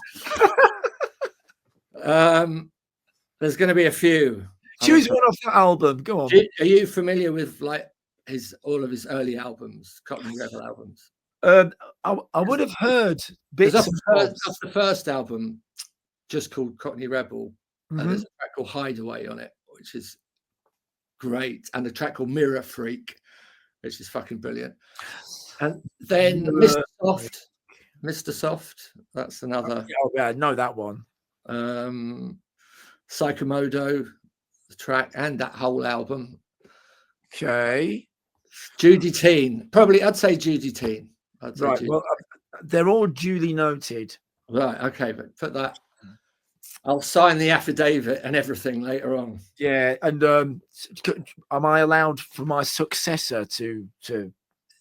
There's going to be a few. Choose one off that album. Go on. Are you familiar with like all of his early albums, Cockney Rebel albums? I would have heard bits. That's the first album, just called Cockney Rebel, and there's a track called Hideaway on it, which is great, and a track called Mirror Freak, which is fucking brilliant. And then Mr. Soft, that's another. Oh yeah, I know that one. Psychomodo, the track, and that whole album. Okay. Judy Teen, probably I'd say Judy Teen. Right. Well, they're all duly noted. Right. Okay, but put that. I'll sign the affidavit and everything later on. Yeah, and am I allowed for my successor to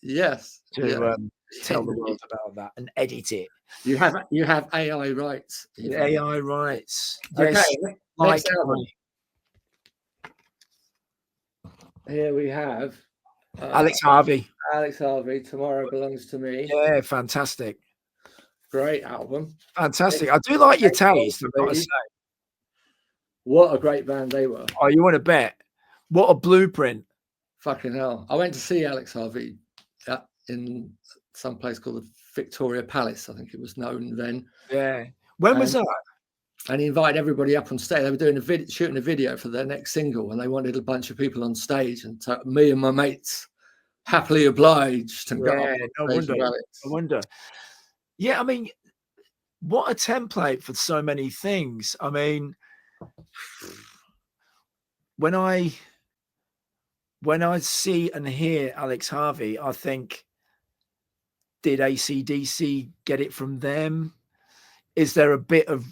yes tell the world about that and edit it? You have AI rights. AI rights. Okay. Yes. Next album. Here we have Alex Harvey. Alex Harvey, Tomorrow Belongs to Me. Yeah, fantastic. Great album. Fantastic. I do like your taste, I've got to say. What a great band they were. Oh, you want to bet? What a blueprint. Fucking hell. I went to see Alex Harvey in some place called the Victoria Palace, I think it was known then. Yeah. When was that? And he invited everybody up on stage. They were doing shooting a video for their next single, and they wanted a bunch of people on stage. And so me and my mates happily obliged. And got up on stage with Alex. I wonder. Yeah, I mean, what a template for so many things. I mean, when I see and hear Alex Harvey, I think, did AC/DC get it from them? Is there a bit of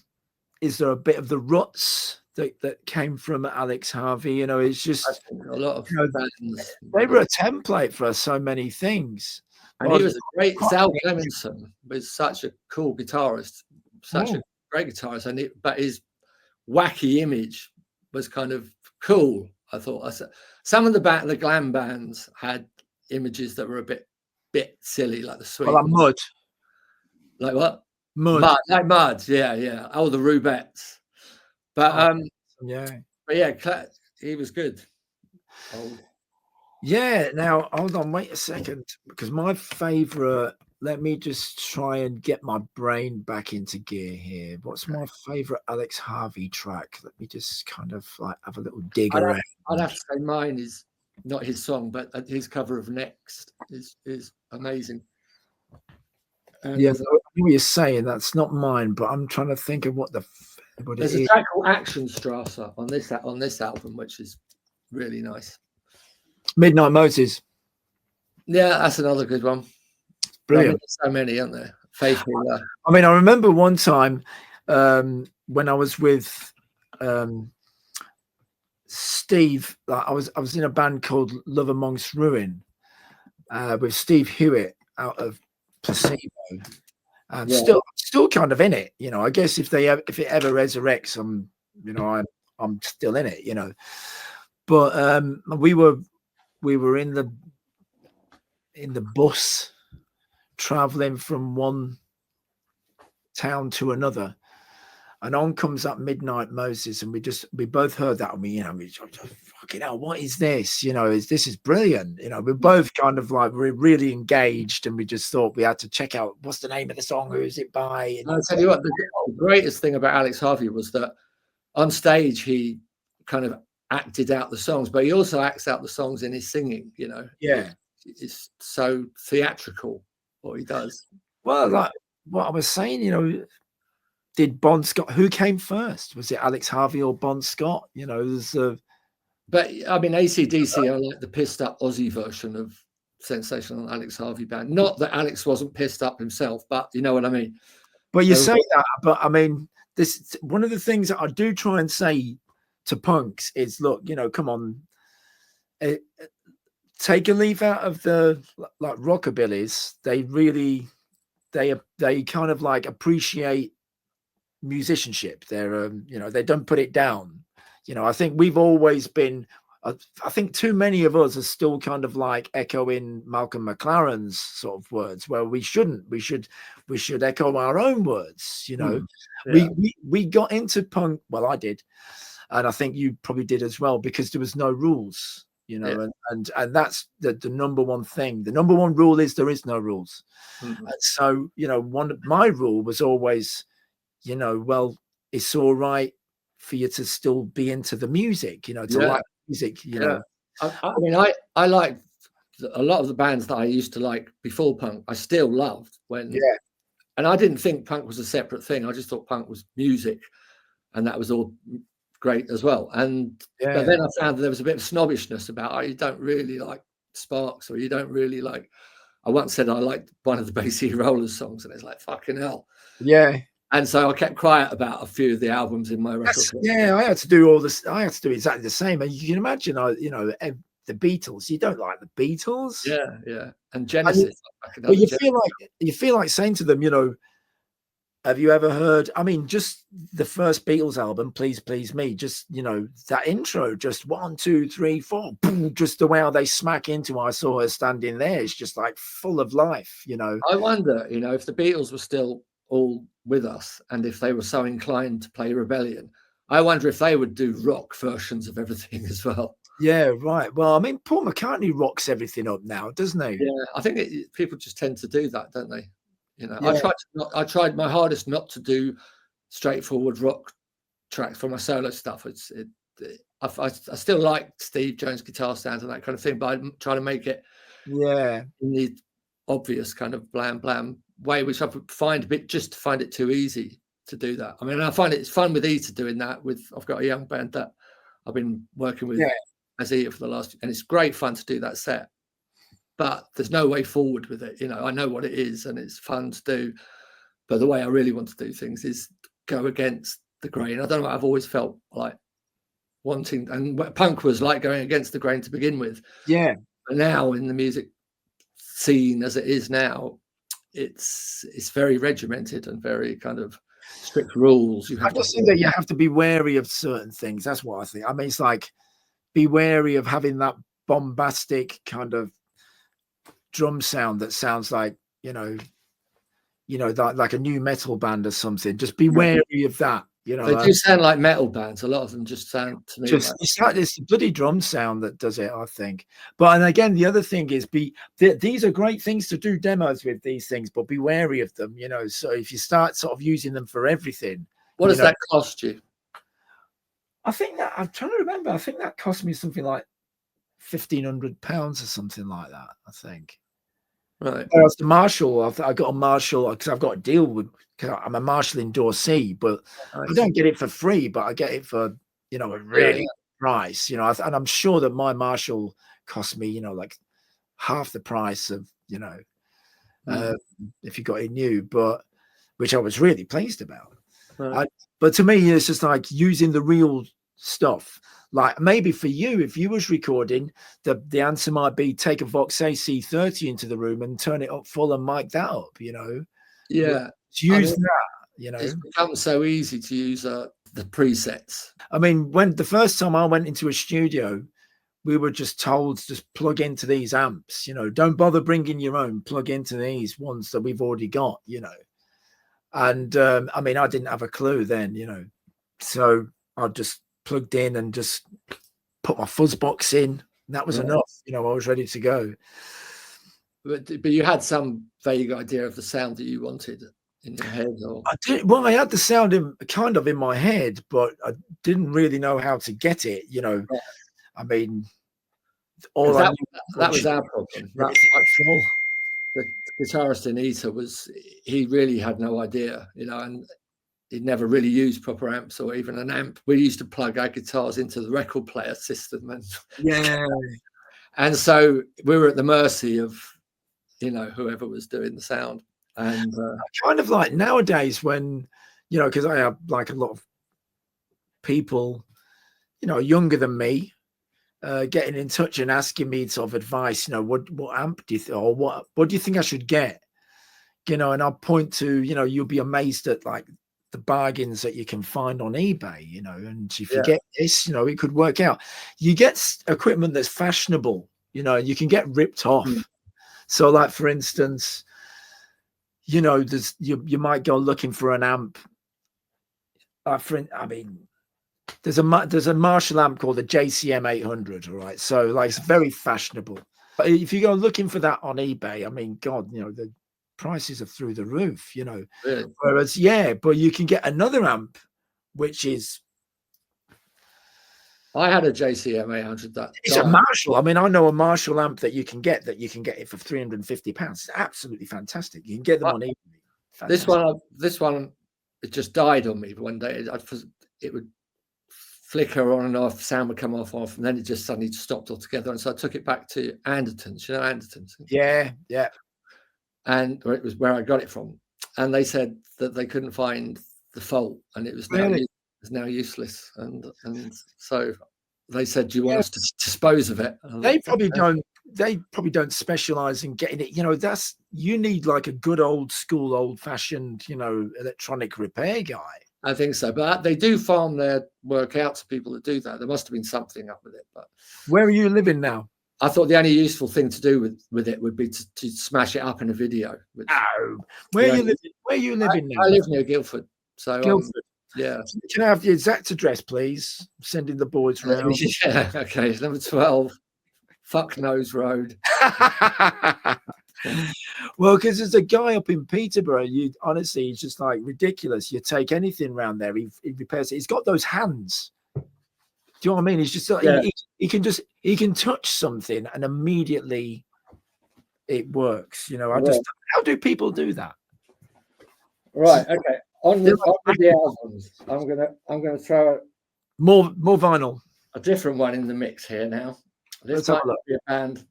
the ruts that came from Alex Harvey? You know, it's just a lot of bands. They were a template for so many things. And he was a great. Sal Clemenson was such a cool guitarist, such a great guitarist, but his wacky image was kind of cool. I thought some of the glam bands had images that were a bit silly, like the Sweet. Like Mud. Like what? Mud. Like Mud. Yeah. Oh, the Rubettes. But he was good. Yeah. Now hold on, wait a second, because my favorite let me just try and get my brain back into gear here. What's my favorite Alex Harvey track? Let me just kind of like have a little dig around. I'd have to say mine is not his song, but his cover of Next is amazing. And yeah, I know what you're saying. That's not mine, but I'm trying to think of what there's a track called Action Strasse on this album, which is really nice. Midnight Moses. Yeah, that's another good one. Brilliant. I mean, there's so many, aren't there? Faithful. I mean, I remember one time when I was with Steve. I was in a band called Love Amongst Ruin with Steve Hewitt out of Placebo. Still kind of in it, you know. I guess if it ever resurrects, I'm still in it, But we were in the bus traveling from one town to another, and on comes that Midnight Moses, and we both heard that, and we fucking hell, what is this? This is brilliant. We're both kind of like, we're really engaged, and we just thought we had to check out what's the name of the song, who is it by. And I'll tell you what, the greatest thing about Alex Harvey was that on stage he kind of acted out the songs, but he also acts out the songs in his singing. Yeah, it's so theatrical what he does. Well, like what I was saying, did Bon Scott, who came first? Was it Alex Harvey or Bon Scott? But I mean, AC/DC are like the pissed up Aussie version of Sensational Alex Harvey Band. Not that Alex wasn't pissed up himself, but you know what I mean. But you say that, but I mean, this one of the things that I do try and say to punks is, look, come on, take a leaf out of the like rockabillys. They kind of like appreciate musicianship. They're they don't put it down. I think we've always been, I think too many of us are still kind of like echoing Malcolm McLaren's sort of words, where we shouldn't. We should echo our own words. Yeah. We got into punk, well, I did, and I think you probably did as well, because there was no rules. And that's the number one thing. The number one rule is there is no rules. Mm-hmm. And so, my rule was always, well, it's all right for you to still be into the music, like music, I mean, I liked a lot of the bands that I used to like before punk. I still loved and I didn't think punk was a separate thing. I just thought punk was music, and that was all great as well. But then I found that there was a bit of snobbishness about, you don't really like Sparks, or you don't really like. I once said I liked one of the Bay City Rollers songs, and it's like, fucking hell. Yeah. And so I kept quiet about a few of the albums in my record. I had to do all this. I had to do exactly the same. And you can imagine, the Beatles. You don't like the Beatles. Yeah. And Genesis. But you feel like saying to them, have you ever heard? I mean, just the first Beatles album, Please Please Me. Just that intro, just 1, 2, 3, 4, boom, just the way how they smack into I Saw Her Standing There. It's just like full of life. I wonder, if the Beatles were still all with us, and if they were so inclined to play Rebellion, I wonder if they would do rock versions of everything as well. Yeah, right. Well, I mean, Paul McCartney rocks everything up now, doesn't he? Yeah, I think people just tend to do that, don't they? I tried my hardest not to do straightforward rock tracks for my solo stuff. I still like Steve Jones guitar sounds and that kind of thing, but I try to make it in the obvious kind of blam blam way, which I find it too easy to do that. I mean, I find it's fun with Eta doing that. I've got a young band that I've been working with as Eta for the last, and it's great fun to do that set. But there's no way forward with it. I know what it is, and it's fun to do. But the way I really want to do things is go against the grain. I don't know. I've always felt like wanting, and punk was like going against the grain to begin with. Yeah. But now in the music scene as it is now, it's very regimented and very kind of strict rules. I just think that you have to be wary of certain things. That's what I think. I mean, it's like, be wary of having that bombastic kind of drum sound that sounds like like a new metal band or something. Just be wary of that. You know, they do sound like metal bands. A lot of them just sound to me just it's the bloody drum sound that does it, I think. But and again, the other thing is these are great things to do demos with, these things, but be wary of them. You know, so if you start sort of using them for everything, what does that cost you? I think that I'm trying to remember. I think that cost me something like £1,500 or something like that. I think. Right. Whereas the Marshall, I got a Marshall because I've got a deal with. I'm a Marshall endorsee, but I don't get it for free. But I get it for a really price. You know, and I'm sure that my Marshall cost me like half the price of if you got it new, but which I was really pleased about. Right. But to me, it's just like using the real stuff. Like maybe for you, if you was recording, the answer might be take a Vox AC30 into the room and turn it up full and mic that up. Yeah, use that. It's become so easy to use the presets. I mean, when the first time I went into a studio, we were just told to just plug into these amps. Don't bother bringing your own. Plug into these ones that we've already got. And I mean, I didn't have a clue then. So I just plugged in and just put my fuzz box in. And that was enough. I was ready to go. But you had some vague idea of the sound that you wanted in your head, or I did. Well, I had the sound in my head, but I didn't really know how to get it. Right. I mean, that was our problem. The guitarist in Eta he really had no idea, and he'd never really used proper amps or even an amp. We used to plug our guitars into the record player system, and so we were at the mercy of whoever was doing the sound. And kind of like nowadays when because I have like a lot of people younger than me getting in touch and asking me sort of advice, what amp do you think, or what do you think I should get? And I'll point to, you'll be amazed at like the bargains that you can find on eBay, and if you get this, it could work out. You get equipment that's fashionable, you can get ripped off. So like, for instance, there's you might go looking for an amp. There's a Marshall amp called the JCM 800, all right? So like it's very fashionable. But if you go looking for that on eBay, I mean, God, the prices are through the roof, Really? Whereas, but you can get another amp, which is. I had a JCM 800. It's a Marshall. I mean, I know a Marshall amp that you can get it for £350. It's absolutely fantastic. You can get them on eBay. Fantastic. This one, it just died on me one day. It would flicker on and off, sound would come off, and then it just suddenly stopped altogether. And so I took it back to Anderton's. Anderton's? Yeah. And it was where I got it from. And they said that they couldn't find the fault, and it was now useless. And so they said, "Do you want us to dispose of it?" They probably don't specialize in getting it. You need like a good old fashioned, electronic repair guy. I think so, but they do farm their work out to people that do that. There must have been something up with it. But where are you living now? I thought the only useful thing to do with it would be to smash it up in a video. Where are you living now? I live near Guildford. So Guildford. Yeah. Can I have the exact address, please? I'm sending the boys round. Yeah. Okay. It's number 12, Fuck Nose Road. Well, because there's a guy up in Peterborough. Honestly, he's just like ridiculous. You take anything around there, he repairs it. He's got those hands. Do you know what I mean? He's just like, he can touch something and immediately it works. How do people do that? Right. Okay. On the albums, I'm gonna throw more vinyl. A different one in the mix here now. This might not be a band.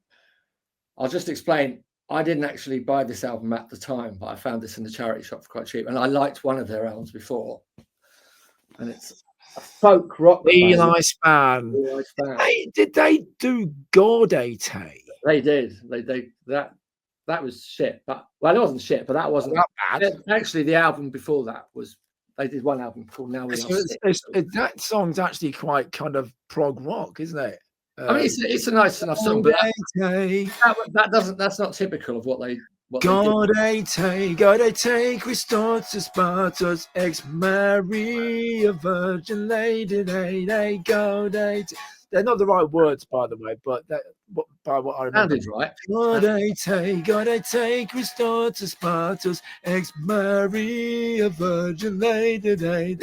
I'll just explain. I didn't actually buy this album at the time, but I found this in the charity shop for quite cheap, and I liked one of their albums before, and it's a folk rock. Eli Span. Did they do Gaudete? They did. That was shit, but it wasn't shit, but that wasn't that bad. Actually, the album before that was. They did one album called Now We Are Sick. That song's actually quite kind of prog rock, isn't it? I mean, it's a nice enough song, but that's not typical of what they what they did. God I take, Christos, Spartos, ex Maria, Virgin Lady, they go, they. They're not the right words, by the way, but by what I remember. Sounded right. God I take, Christos, Spartos, ex Maria, Virgin Lady, they.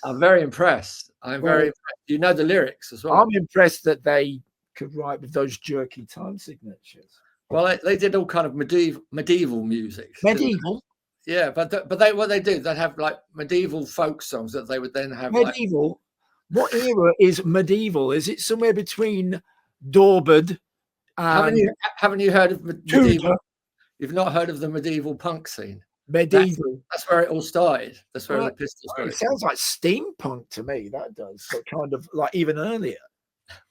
I'm very impressed. I'm very impressed. You know the lyrics as well. I'm impressed that they could write with those jerky time signatures. Well, they did all kind of medieval music. Medieval? Yeah, but what they do, they'd have like medieval folk songs that they would then have. Medieval? What era is medieval? Is it somewhere between Daubard and haven't you heard of medieval? You've not heard of the medieval punk scene? Medieval. That's where it all started. That's where the Pistols got it sounds like steampunk to me. That does. So kind of like even earlier.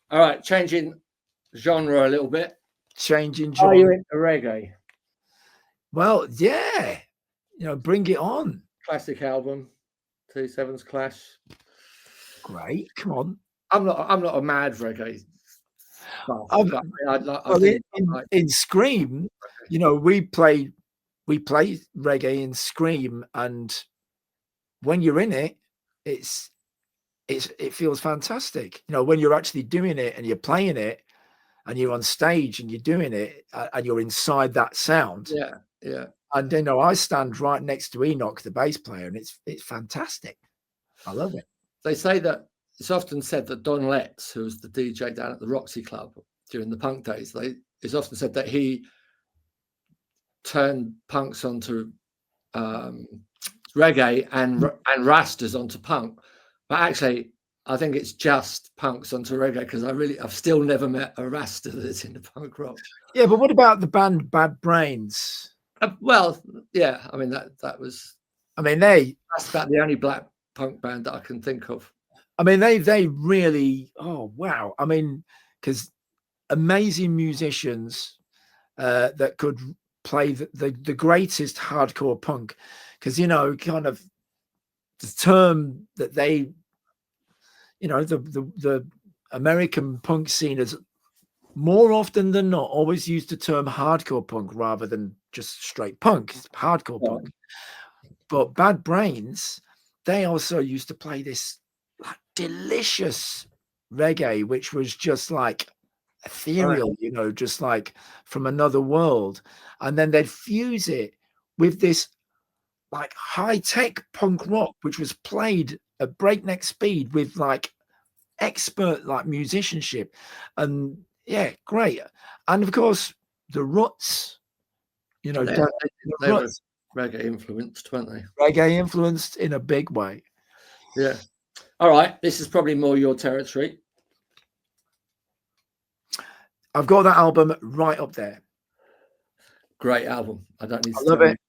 All right, changing genre a little bit. Changing genre. Are you into reggae? Well, yeah. Bring it on. Classic album, 2/7's Clash. Great. Come on. I'm not a mad reggae. In Scream, we play reggae in Scream, and when you're in it, it feels fantastic. When you're actually doing it and you're playing it and you're on stage and you're doing it and you're inside that sound. Yeah. And I stand right next to Enoch, the bass player, and it's fantastic. I love it. They say that it's often said that Don Letts, who was the DJ down at the Roxy Club during the punk days, it's often said that he turned punks onto reggae and rastas onto punk. But actually, I think it's just punks onto reggae, because I've still never met a rasta that's into punk rock. Yeah, but what about the band Bad Brains? Well, yeah, I mean that was. I mean, that's about the only black punk band that I can think of. I mean, they really. Oh wow! I mean, because amazing musicians that could play the greatest hardcore punk, because kind of the term that they, the American punk scene is more often than not always used the term hardcore punk rather than just straight punk. It's hardcore punk. But Bad Brains, they also used to play this delicious reggae, which was just like ethereal, just like from another world. And then they'd fuse it with this like high-tech punk rock, which was played at breakneck speed with like expert like musicianship. And yeah, great. And of course the Ruts, they were reggae influenced, weren't they? Reggae influenced in a big way. Yeah. All right, this is probably more your territory. I've got that album right up there. Great album. I don't need to. I love it.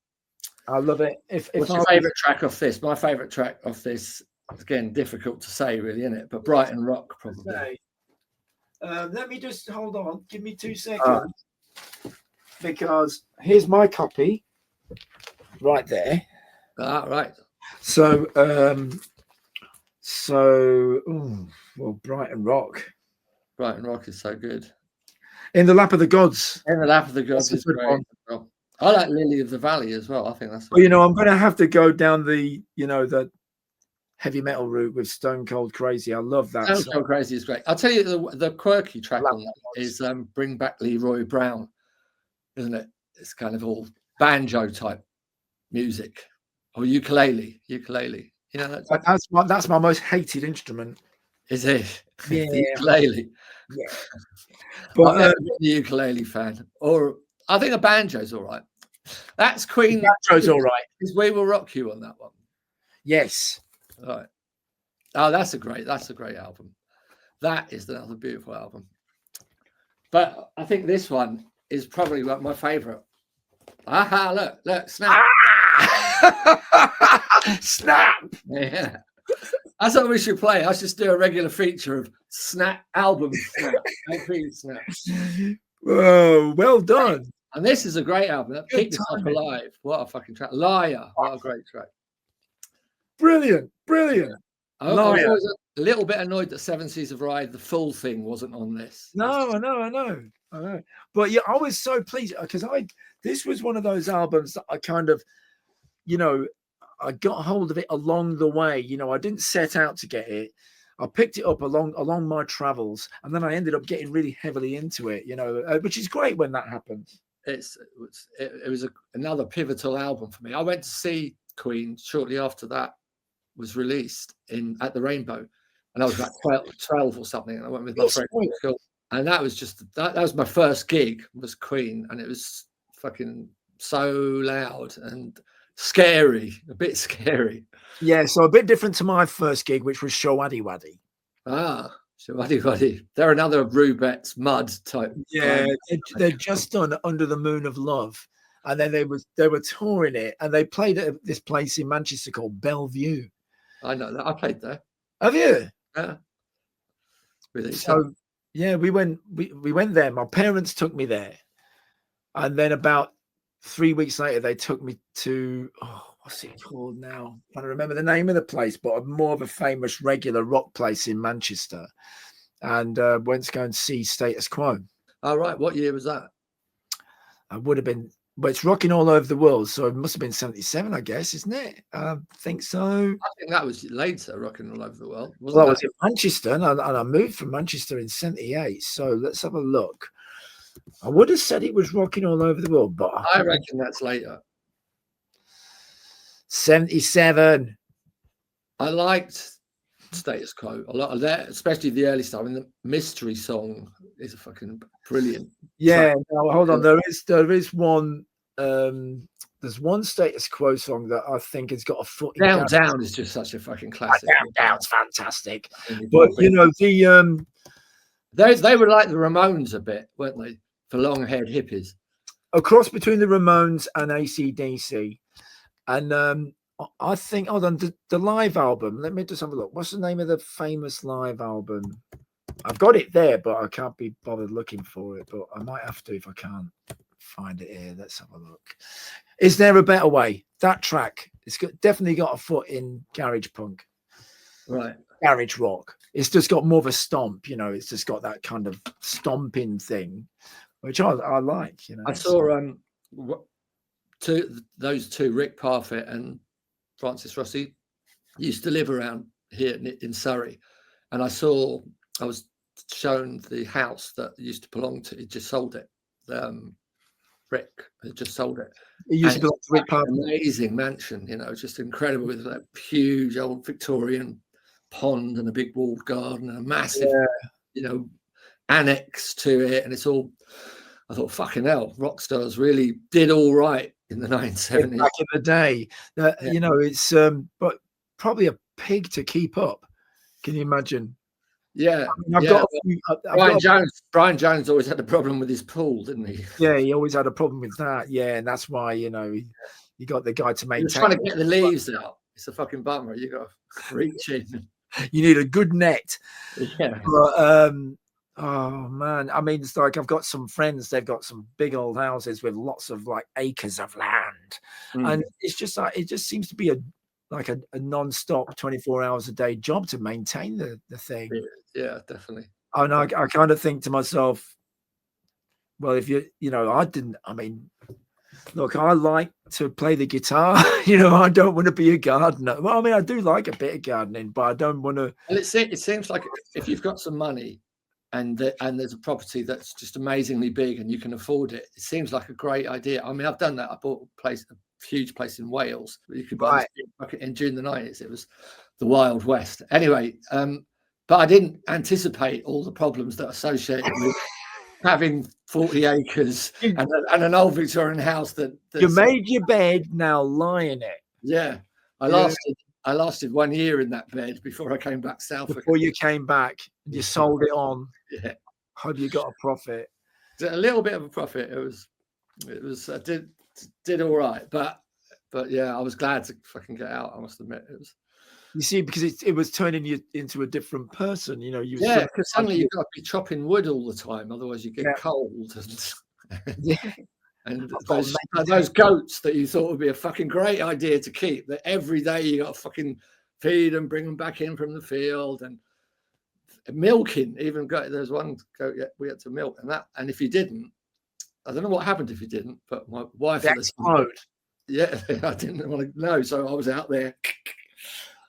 I love it. What's your favourite track off this? My favourite track off this, again, difficult to say, really, isn't it? But Brighton Rock, probably. Let me just hold on. Give me 2 seconds, because here's my copy right there. Right. So, Brighton Rock. Brighton Rock is so good. In the Lap of the Gods. In the Lap of the Gods is great. Well, I like Lily of the Valley as well. I think that's. Well, I'm going to have to go down the heavy metal route with Stone Cold Crazy. I love that. Stone Cold Crazy is great. I'll tell you the quirky track on that is Bring Back Leroy Brown, isn't it? It's kind of all banjo type music or ukulele. That's my most hated instrument. Is it? Yeah. The ukulele. Yeah. But I've never been a ukulele fan. Or I think a banjo's all right. That's Queen. Banjo's all right. Because We Will Rock You on that one. Yes. All right. Oh, that's a great album. That is another beautiful album. But I think this one is probably my favourite. Aha, look, Snap. Snap. Yeah. That's what we should play. I should do a regular feature of Snap album Snap. Snap. Whoa, well done. And this is a great album. That Keep This Up Alive. What a fucking track. Liar. What a great track. Brilliant. I was a little bit annoyed that Seven Seas of Ride, the full thing, wasn't on this. No, I know. I know. But yeah, I was so pleased because this was one of those albums that I kind of, you know, I got hold of it along the way. You know, I didn't set out to get it. I picked it up along my travels, and then I ended up getting really heavily into it. You know, which is great when that happens. It was another pivotal album for me. I went to see Queen shortly after that was released at the Rainbow, and I was about 12 or something, and I went with my friend from school, and that was just that was my first gig, was Queen, and it was fucking so loud and scary, a bit scary. Yeah, so a bit different to my first gig, which was Showaddy Waddy. Ah, Showaddy Waddy. They're another Rubettes Mud type. Yeah, they'd just done Under the Moon of Love, and then they were touring it, and they played at this place in Manchester called Bellevue. I know that. I played there. Have you? Yeah. So yeah, we went there. My parents took me there, and then about 3 weeks later, they took me to what's it called now? I don't remember the name of the place, but more of a famous regular rock place in Manchester, and went to go and see Status Quo. All right. What year was that? I would have been. But it's rocking all over the world, so it must have been 77, I guess, isn't it? I think so. I think that was later, rocking all over the world. Well, I was in Manchester, and I moved from Manchester in 78. So let's have a look. I would have said it was rocking all over the world, but I reckon that's later. 77. I liked Status Quo a lot of that, especially the early stuff. I mean, the Mystery song is a fucking brilliant. Yeah, no, hold on. There is one. There's one Status Quo song that I think has got a foot. Down Down is just such a fucking classic. Down Down's fantastic. But you know they were like the Ramones a bit, weren't they? For long-haired hippies. A cross between the Ramones and AC/DC, and I think, hold on, the live album. Let me just have a look. What's the name of the famous live album? I've got it there, but I can't be bothered looking for it. But I might have to if I can't find it here. Let's have a look. Is There a Better Way? That track, definitely got a foot in garage punk, right? Garage rock. It's just got more of a stomp. You know, it's just got that kind of stomping thing, which I like. You know, I saw those two, Rick Parfitt and Francis Rossi, used to live around here in Surrey, and I was shown the house that it used to belong to. He just sold it. Rick had just sold it. It used to belong to Rick Parfitt. Amazing mansion, you know, just incredible, with that huge old Victorian pond and a big walled garden and a massive, you know, annex to it, and it's all. I thought, fucking hell, rock stars really did all right in the 1970s. Back in the day, you know, it's but probably a pig to keep up. Can you imagine? Yeah, Brian Jones always had a problem with his pool, didn't he? Yeah, he always had a problem with that. Yeah, and that's why, you know, you got the guy to maintain. You're trying to get the leaves out. It's a fucking bummer. You got to reach in. You need a good net. Yeah. But, oh man, I mean, it's like I've got some friends. They've got some big old houses with lots of like acres of land, and it's just like it just seems to be a non-stop 24 hours a day job to maintain the thing. Yeah, definitely. And I kind of think to myself, well, if you know, I mean, look, I like to play the guitar. You know, I don't want to be a gardener. Well, I mean, I do like a bit of gardening, but I don't want to. Well, it seems like if you've got some money and there's a property that's just amazingly big and you can afford it, it seems like a great idea. I mean, I've done that. I bought a huge place in Wales. You could buy this in June the 90s. It was the Wild West. Anyway, but I didn't anticipate all the problems that are associated with having 40 acres and an old Victorian house that you made your bed, now lie in it. Yeah, I lasted 1 year in that bed before I came back south. Before you came back, you sold it on. Yeah, hope you got a profit. A little bit of a profit. It was. I did all right, but yeah, I was glad to fucking get out. I must admit, it was. You see, because it was turning you into a different person, you know. Because suddenly you've got to be chopping wood all the time, otherwise you get cold. And and those goats that you thought would be a fucking great idea to keep, that every day you got to fucking feed and bring them back in from the field, and milking. Even there was one goat we had to milk, and if you didn't, I don't know what happened if you didn't, but my wife explode. Yeah, I didn't want to know, so I was out there.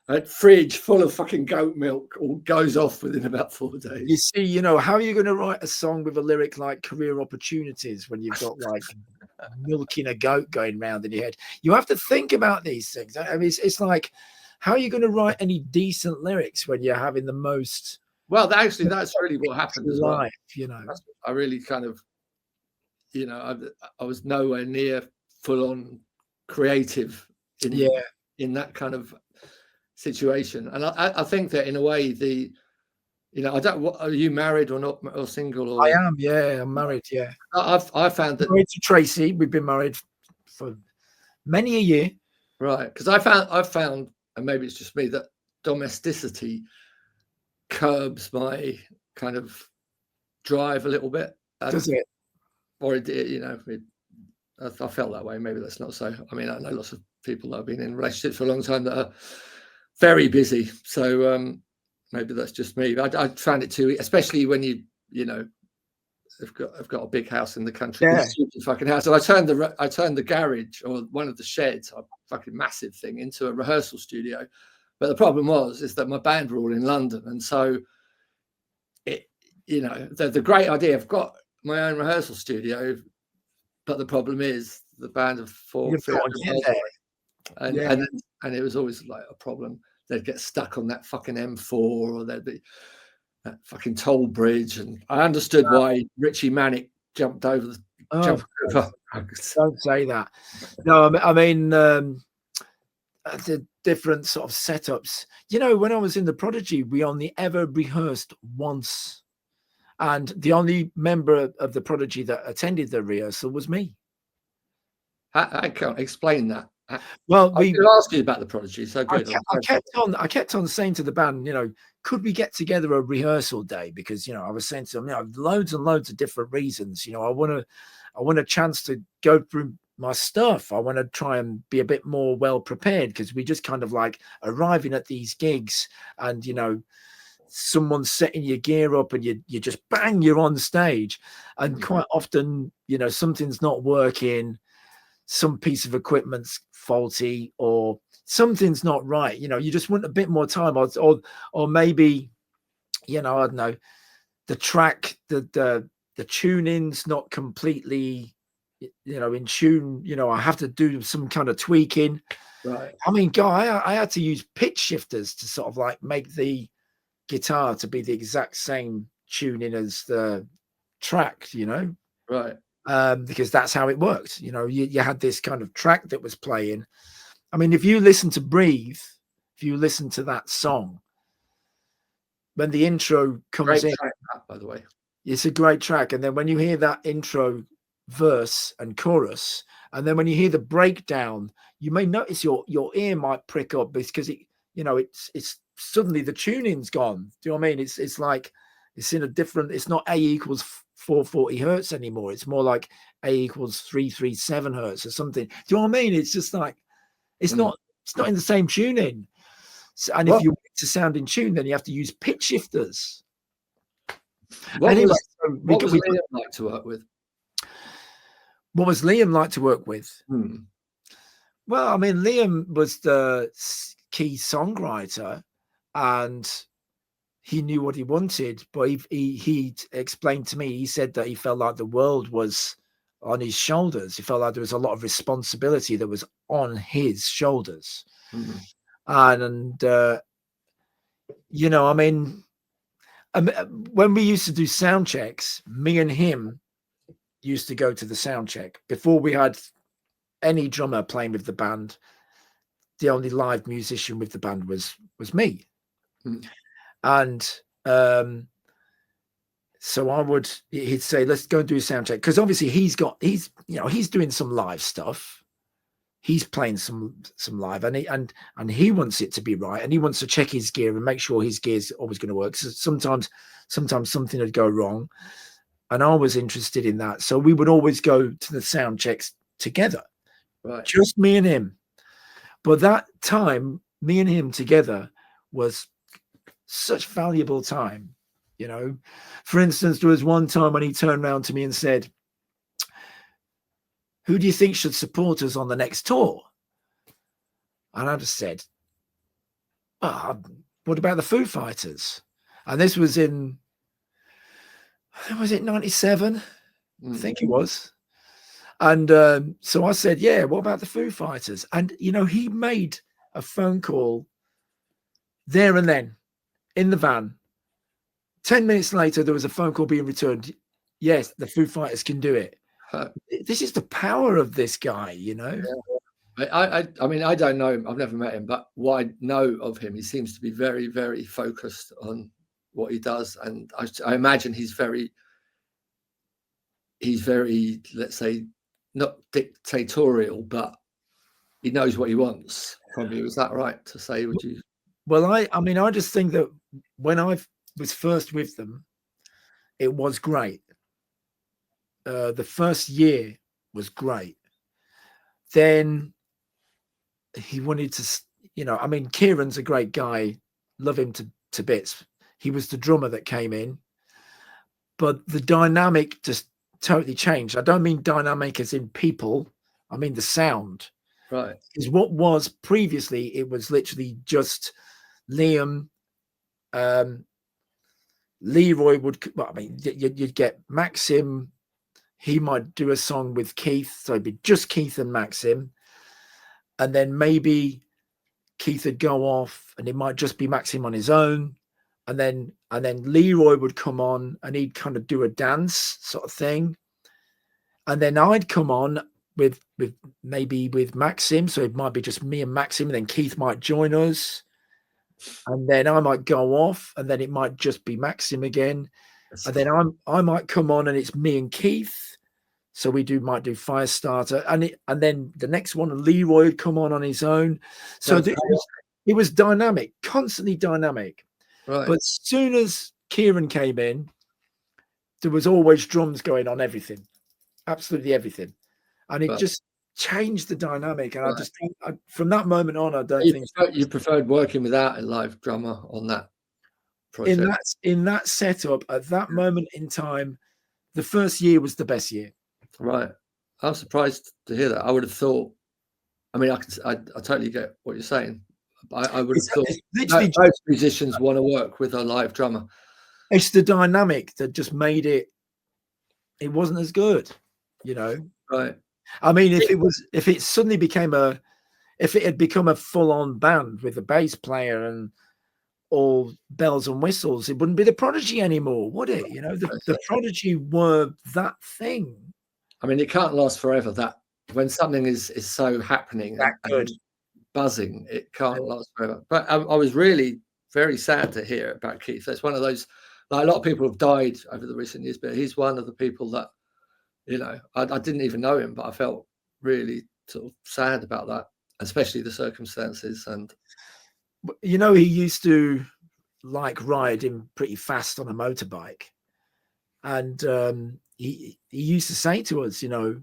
A fridge full of fucking goat milk all goes off within about 4 days. You see, you know, how are you going to write a song with a lyric like career opportunities when you've got like milking a goat going round in your head? You have to think about these things. I mean, it's like, how are you going to write any decent lyrics when you're having the most? Well, actually, that's really what happened as well. You know, I really kind of, you know, I was nowhere near full on creative in that kind of situation, and I think that in a way you know, I don't. Are you married or not, or single? Or... I am. Yeah, I'm married. Yeah, I found that married to Tracy. We've been married for many a year. Right, because I found, and maybe it's just me, that domesticity curbs my kind of drive a little bit. Does it? Or it, you know, I felt that way. Maybe that's not so. I mean, I know lots of people that have been in relationships for a long time that are very busy. So maybe that's just me. I found it too, especially when you know, I've got a big house in the country, fucking house. So I turned the garage, or one of the sheds, a fucking massive thing, into a rehearsal studio. But the problem is that my band were all in London, and so it, you know, the great idea. I've got my own rehearsal studio, but the problem is the band of 4 and it was always like a problem. They'd get stuck on that fucking M4, or there'd be that fucking toll bridge. And I understood why Richie Manick jumped over the. Don't say that. No, I mean the different sort of setups. You know, when I was in the Prodigy, we only ever rehearsed once, and the only member of the Prodigy that attended the rehearsal was me. I can't explain that. Well, I could ask you about the Prodigy. So good. I kept on saying to the band, you know, could we get together a rehearsal day? Because, you know, I was saying to them, you know, loads and loads of different reasons. You know, I want a chance to go through my stuff. I want to try and be a bit more well prepared, because we just kind of like arriving at these gigs, and, you know, someone's setting your gear up, and you just bang, you're on stage, and quite often, you know, something's not working. Some piece of equipment's faulty, or something's not right. You know, you just want a bit more time, or maybe, you know, I don't know, the track, the tuning's not completely, you know, in tune. You know, I have to do some kind of tweaking. Right. I mean, I had to use pitch shifters to sort of like make the guitar to be the exact same tuning as the track, you know. Right. Because that's how it worked. You know, you had this kind of track that was playing. I mean, if you listen to Breathe, if you listen to that song, when the intro comes in, track, by the way, it's a great track. And then when you hear that intro verse and chorus, and then when you hear the breakdown, you may notice your ear might prick up, because it, you know, it's suddenly the tuning's gone. Do you know what I mean? It's like it's in a different. It's not A equals 440 hertz anymore. It's more like A equals 337 hertz or something. Do you know what I mean? It's just like it's not in the same tuning. So, and if you want to sound in tune, then you have to use pitch shifters. What was Liam like to work with? What was Liam like to work with? Well, I mean, Liam was the key songwriter, and he knew what he wanted, but he explained to me, he said that he felt like the world was on his shoulders. He felt like there was a lot of responsibility that was on his shoulders. And you know, I mean, when we used to do sound checks, me and him used to go to the sound check. Before we had any drummer playing with the band, the only live musician with the band was me. And so he'd say, let's go and do a sound check. Because obviously he's doing some live stuff. He's playing some live, and he wants it to be right. And he wants to check his gear and make sure his gear's always going to work. So sometimes something would go wrong. And I was interested in that. So we would always go to the sound checks together. Right. Just me and him. But that time, me and him together was such valuable time, you know. For instance, there was one time when he turned around to me and said, who do you think should support us on the next tour? And I just said, oh, what about the Foo Fighters? And this was in, was it 97? I think it was. And so I said, yeah, what about the Foo Fighters? And, you know, he made a phone call there and then in the van. 10 minutes later, there was a phone call being returned. Yes, the Foo Fighters can do it. This is the power of this guy, you know. Yeah. I mean, I don't know him. I've never met him, but what I know of him, he seems to be very, very focused on what he does. And I imagine he's very, let's say, not dictatorial, but he knows what he wants from you. Is that right to say? Would you? Well, I mean, I just think that when I was first with them, it was great. The first year was great. Then he wanted to, you know, I mean, Kieran's a great guy. Love him to bits. He was the drummer that came in, but the dynamic just totally changed. I don't mean dynamic as in people. I mean the sound. Right. Is what was previously, it was literally just Liam, Leroy would, well, I mean, you'd get Maxim. He might do a song with Keith. So it'd be just Keith and Maxim. And then maybe Keith would go off and it might just be Maxim on his own. And then Leroy would come on and he'd kind of do a dance sort of thing. And then I'd come on with Maxim. So it might be just me and Maxim, and then Keith might join us. And then I might go off and then it might just be Maxim again. And then I might come on and it's me and Keith. So we might do Firestarter. And then the next one, Leroy would come on his own. So it was dynamic, constantly dynamic. Right. But as soon as Kieran came in, there was always drums going on everything. Absolutely everything. And it just changed the dynamic. And right. I just think from that moment on, I don't think you preferred working without a live drummer on that project. In that setup at that moment in time, the first year was the best year. Right. I'm surprised to hear that. I would have thought, I mean, I totally get what you're saying. I would have thought most musicians want to work with a live drummer. It's the dynamic that just made it wasn't as good, you know. Right. I mean, if it suddenly became if it had become a full-on band with a bass player and all bells and whistles, it wouldn't be the Prodigy anymore, would it? You know, the Prodigy were that thing. I mean, it can't last forever. That when something is so happening that good, buzzing, it can't last forever. But I was really very sad to hear about Keith. It's one of those, like, a lot of people have died over the recent years, but he's one of the people that, you know, I didn't even know him, but I felt really sort of sad about that, especially the circumstances. And you know, he used to like riding pretty fast on a motorbike, and he used to say to us, you know,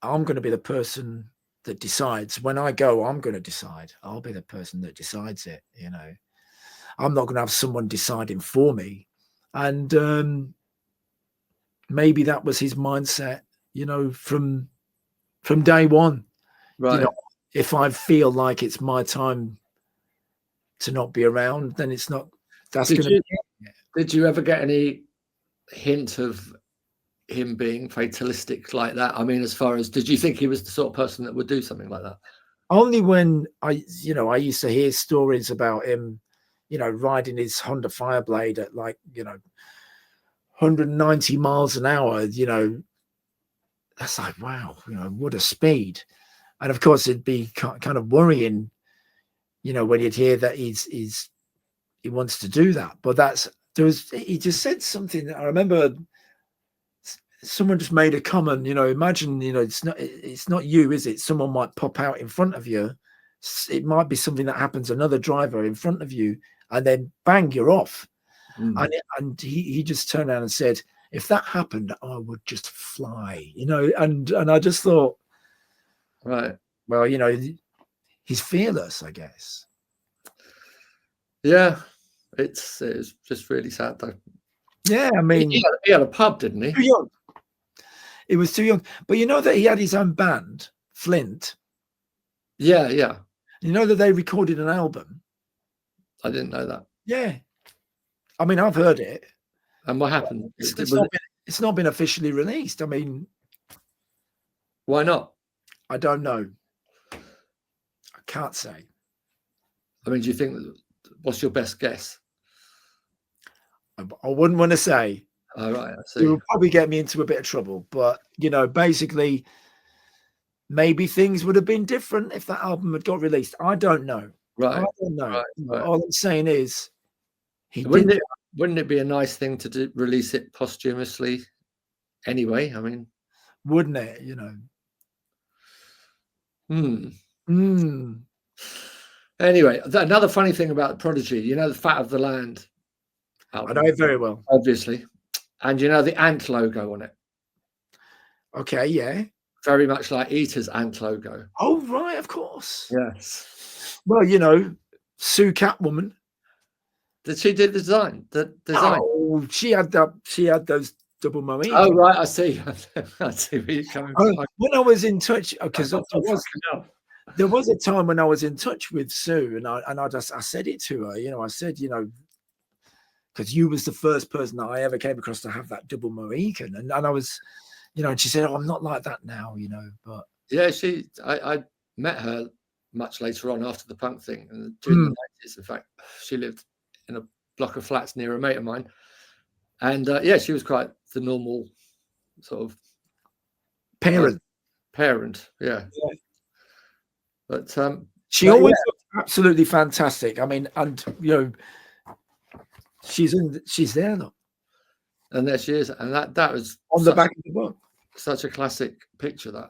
I'm going to be the person that decides. When I go, I'm going to decide. I'll be the person that decides it, you know. I'm not going to have someone deciding for me. And maybe that was his mindset, you know, from day one. Right. You know, if I feel like it's my time to not be around, then it's not. That's going to be. Did you ever get any hint of him being fatalistic like that? I mean, as far as, did you think he was the sort of person that would do something like that? Only when I used to hear stories about him, you know, riding his Honda Fireblade at, like, you know, 190 miles an hour, you know. That's like, wow, you know, what a speed. And of course it'd be kind of worrying, you know, when you'd hear that he wants to do that. But he just said something. I remember someone just made a comment, you know, imagine, you know, it's not you, is it? Someone might pop out in front of you. It might be something that happens, another driver in front of you, and then bang, you're off. And he just turned around and said, if that happened, I would just fly, you know. And I just thought, right, well, you know, he's fearless, I guess. Yeah. It's just really sad though. Yeah, I mean, he had a pub, didn't he? Too young. It was too young. But you know that he had his own band, Flint. Yeah, yeah. You know that they recorded an album. I didn't know that. Yeah, I mean, I've heard it. And what happened? It's not been officially released. I mean, why not? I don't know. I can't say. I mean, do you think? What's your best guess? I wouldn't want to say. All right, I see. It would probably get me into a bit of trouble. But you know, basically, maybe things would have been different if that album had got released. I don't know. Right. I don't know. Right. All I'm saying is, wouldn't it be a nice thing to release it posthumously? Anyway, I mean, wouldn't it? You know. Anyway, another funny thing about Prodigy, you know, the Fat of the Land album, I know it very well, obviously, and you know the ant logo on it. Okay, yeah, very much like Eater's ant logo. Oh right, of course. Yes. Well, you know, Sue Catwoman. Did she do the design? Oh, she had that. She had those double mummies. Oh right, I see. I see where you're coming from. When I was in touch, because there was a time when I was in touch with Sue, and I said it to her. You know, I said, you know, because you was the first person that I ever came across to have that double Mohican, and I was, you know, and she said, "Oh, I'm not like that now," you know. But yeah, I met her much later on after the punk thing, and during the 90s. In fact, she lived in a block of flats near a mate of mine, and yeah, she was quite the normal sort of parent. Yeah. But she always looked absolutely fantastic. I mean, and you know, she's there though, and there she is, and that was on the back of the book. Such a classic picture. That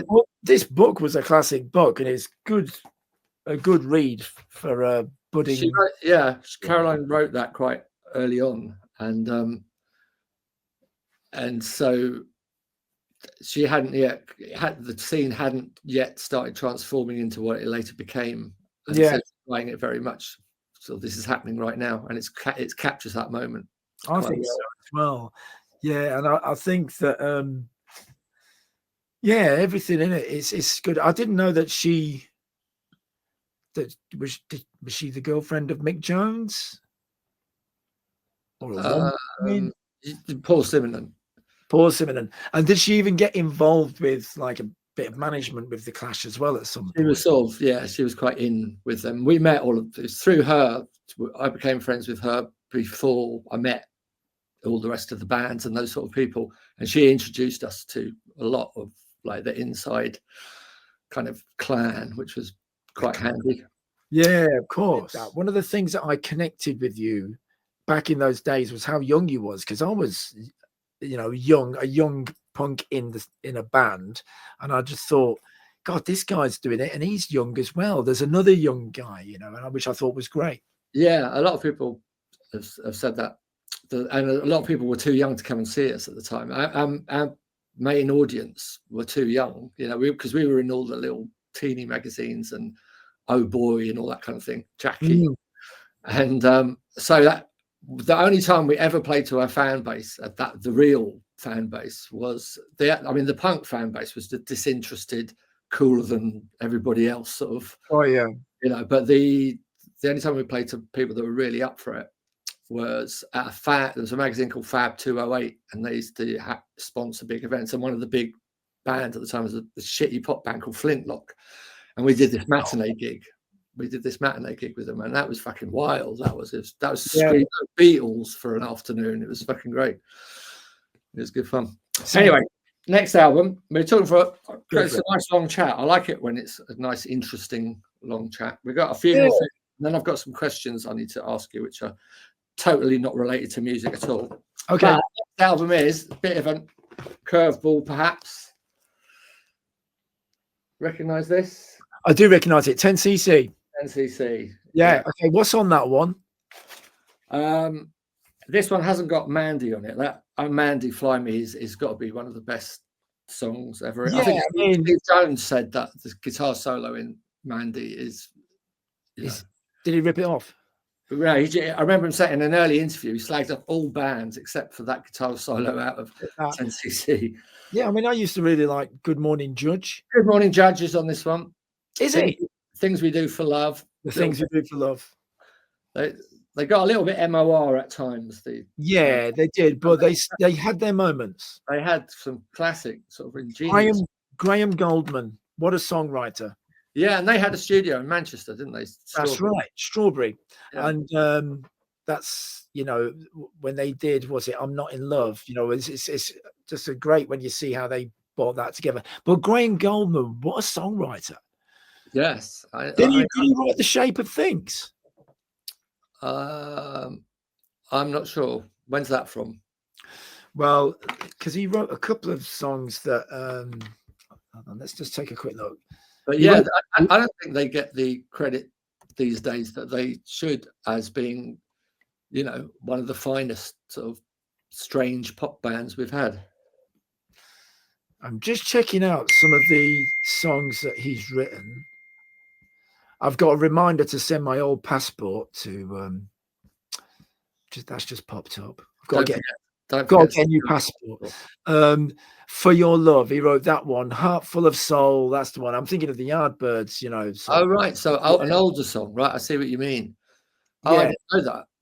well, this book was a classic book, and it's a good read for a budding. Caroline wrote that quite early on, and so she the scene hadn't yet started transforming into what it later became. And so writing it very much. So this is happening right now, and it captures that moment. I think so as well. Yeah, and I think that everything in it is good. I didn't know that was she the girlfriend of Mick Jones or Paul Simonon. Paul Simonon. And did she even get involved with like a bit of management with the Clash as well at some point? She was she was quite in with them. We met all of this through her. I became friends with her before I met all the rest of the bands and those sort of people. And she introduced us to a lot of like the inside kind of clan, which was quite handy. Yeah, of course. One of the things that I connected with you back in those days was how young you was, because I was, you know, a young punk in a band, and I just thought, God, this guy's doing it, and he's young as well. There's another young guy, you know, and which I thought was great. Yeah, a lot of people have said that, and a lot of people were too young to come and see us at the time. Our main audience were too young, you know, because we were in all the little teeny magazines and Oh Boy and all that kind of thing, Jackie, and so that. The only time we ever played to our fan base, the real fan base, was the punk fan base was the disinterested, cooler than everybody else sort of. Oh yeah, you know. But the only time we played to people that were really up for it was at there was a magazine called Fab 208, and they used to sponsor big events. And one of the big bands at the time was a shitty pop band called Flint, and we did this matinee gig. We did this matinee gig with them, and that was fucking wild. That was Beatles for an afternoon. It was fucking great. It was good fun. Anyway, next album. We're talking it's a nice long chat. I like it when it's a nice, interesting long chat. We've got a few more things, and then I've got some questions I need to ask you, which are totally not related to music at all. Okay. But the album is a bit of a curveball, perhaps. Recognize this? I do recognize it. 10cc. 10cc. Yeah. Okay. What's on that one? This one hasn't got Mandy on it. That Mandy Fly Me is got to be one of the best songs ever. Yeah, I think Steve Jones said that the guitar solo in Mandy is. Did he rip it off? Right. I remember him saying in an early interview, he slagged up all bands except for that guitar solo out of 10cc. Yeah, I mean, I used to really like Good Morning Judge. Good Morning Judge is on this one. Is it? Things We Do for Love. The Things We Do for Love. They got a little bit MOR at times. Yeah, they did, but they had their moments. They had some classic sort of ingenious. Graham Goldman, what a songwriter. Yeah, and they had a studio in Manchester, didn't they? That's right, Strawberry. Yeah. And that's, you know, when they did, was it I'm Not in Love? You know, it's just a great when you see how they brought that together. But Graham Goldman, what a songwriter. Yes. Did he write The Shape of Things? I'm not sure. When's that from? Well, because he wrote a couple of songs that hold on, let's just take a quick look. But yeah, I don't think they get the credit these days that they should as being, you know, one of the finest sort of strange pop bands we've had. I'm just checking out some of the songs that he's written. I've got a reminder to send my old passport to that's just popped up. I've got to get a new passport. For Your Love, he wrote that one. Heart Full of Soul, that's the one. I'm thinking of the Yardbirds, you know. So. Oh right, so an older song, right? I see what you mean. Oh, yeah.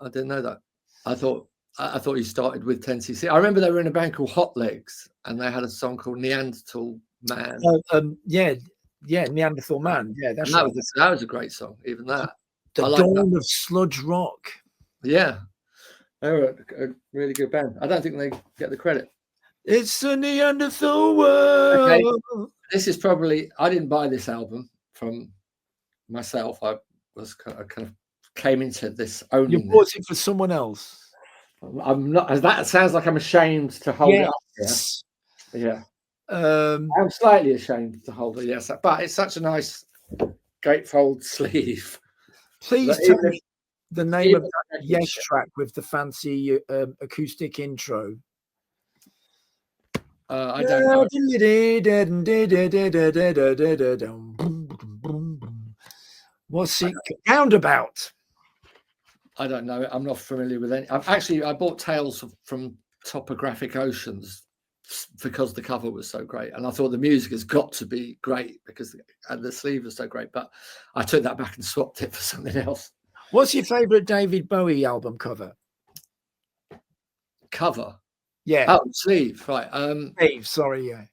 I didn't know that. I thought he started with 10cc. I remember they were in a band called Hot Legs, and they had a song called Neanderthal Man. Neanderthal Man. Yeah, that's that right. Was a great song. Even that. The Dawn of Sludge Rock. Yeah, they were a really good band. I don't think they get the credit. It's a Neanderthal world. Okay. This is probably, I didn't buy this album from myself. I kind of came into this only. You bought it for someone else. I'm not. That sounds like I'm ashamed to hold it up. Yeah. I'm slightly ashamed to hold it. Yes, but it's such a nice gatefold sleeve. Please tell me the name of that Yes track with the fancy acoustic intro. I don't know. What's it? Roundabout. I don't know. I'm not familiar with any. I bought Tales from Topographic Oceans because the cover was so great, and I thought the music has got to be great because the sleeve was so great. But I took that back and swapped it for something else. What's your favorite David Bowie album cover? Cover. Yeah. Oh, sleeve. Right. Sleeve. Sorry. Yeah.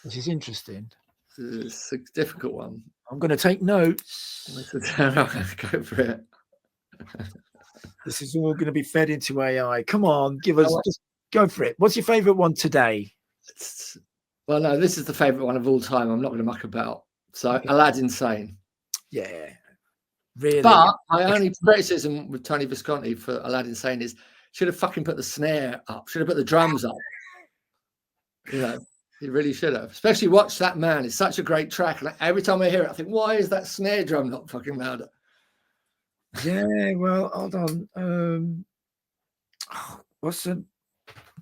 This is interesting. It's a difficult one. I'm going to take notes. Go for it. This is all going to be fed into AI. Come on, just go for it. What's your favorite one today? Well, no, this is the favorite one of all time. I'm not going to muck about. So okay. Aladdin Sane. Yeah. Really? But my only criticism with Tony Visconti for Aladdin Sane is should have fucking put the snare up. Should have put the drums up. You know, he really should have. Especially Watch That Man. It's such a great track. And every time I hear it, I think, why is that snare drum not fucking louder? Yeah, well, hold on. I'm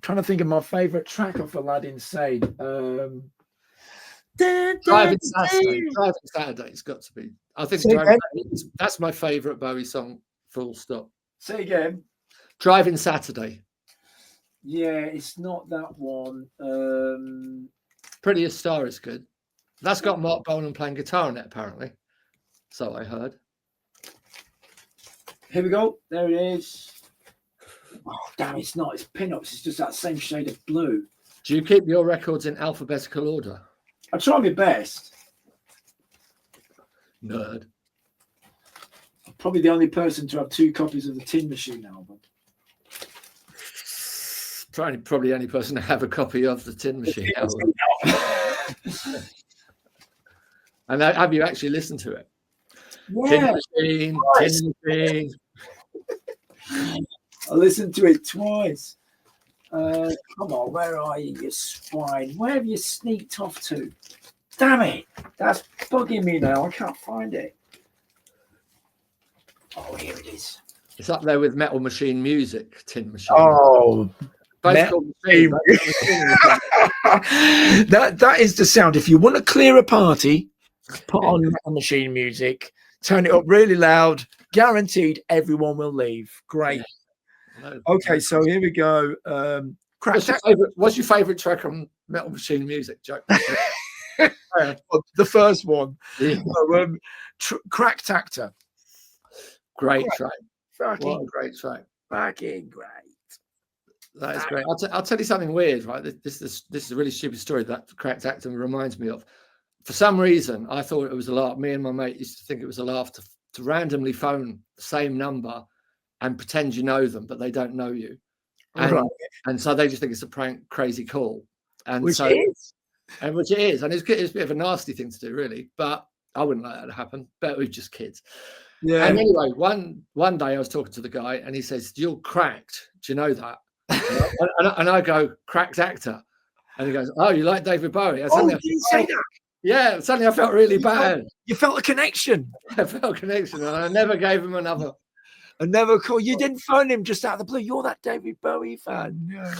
trying to think of my favorite track off Aladdin Sane. Driving Saturday. It's got to be. I think that's my favorite Bowie song. Full stop. Say again. Driving Saturday. Yeah, it's not that one. Prettiest Star is good. That's got Mark Bolan playing guitar on it, apparently. So I heard. Here we go. There it is. Oh, damn, it's not. It's pinups. It's just that same shade of blue. Do you keep your records in alphabetical order? I try my best. Nerd. I'm probably the only person to have 2 copies of the Tin Machine album. Probably the only person to have a copy of the Tin Machine album. And have you actually listened to it? Yeah. Tin Machine. I listened to it twice. Come on, where are you, you swine? Where have you sneaked off to? Damn it! That's bugging me now. I can't find it. Oh, here it is. It's up there with Metal Machine Music, Tin Machine. Oh, Both called Machine. That is the sound. If you want to clear a party, put on Machine music, turn it up really loud. Guaranteed, everyone will leave. Great. Yeah. Okay, so here we go. What's your favourite track on Metal Machine music, Joe? The first one. Yeah. Crack Tactor. Great track. Fucking what a great track. Fucking great. That is great. I'll tell you something weird, right? This is a really stupid story that Crack Tactor reminds me of. For some reason, I thought it was a laugh. Me and my mate used to think it was a laugh to randomly phone the same number and pretend you know them, but they don't know you. And so they just think it's a prank, crazy call. And which it is. And it's a bit of a nasty thing to do, really. But I wouldn't like that to happen. But we're just kids. Yeah. And anyway, one day I was talking to the guy, and he says, "You're cracked. Do you know that?" and I go, "Cracked actor." And he goes, "Oh, you like David Bowie?" Did you say that? Yeah. Suddenly I felt really bad. You felt a connection. I felt a connection, and I never gave him another. I never called. You didn't phone him just out of the blue. You're that David Bowie fan. Yeah.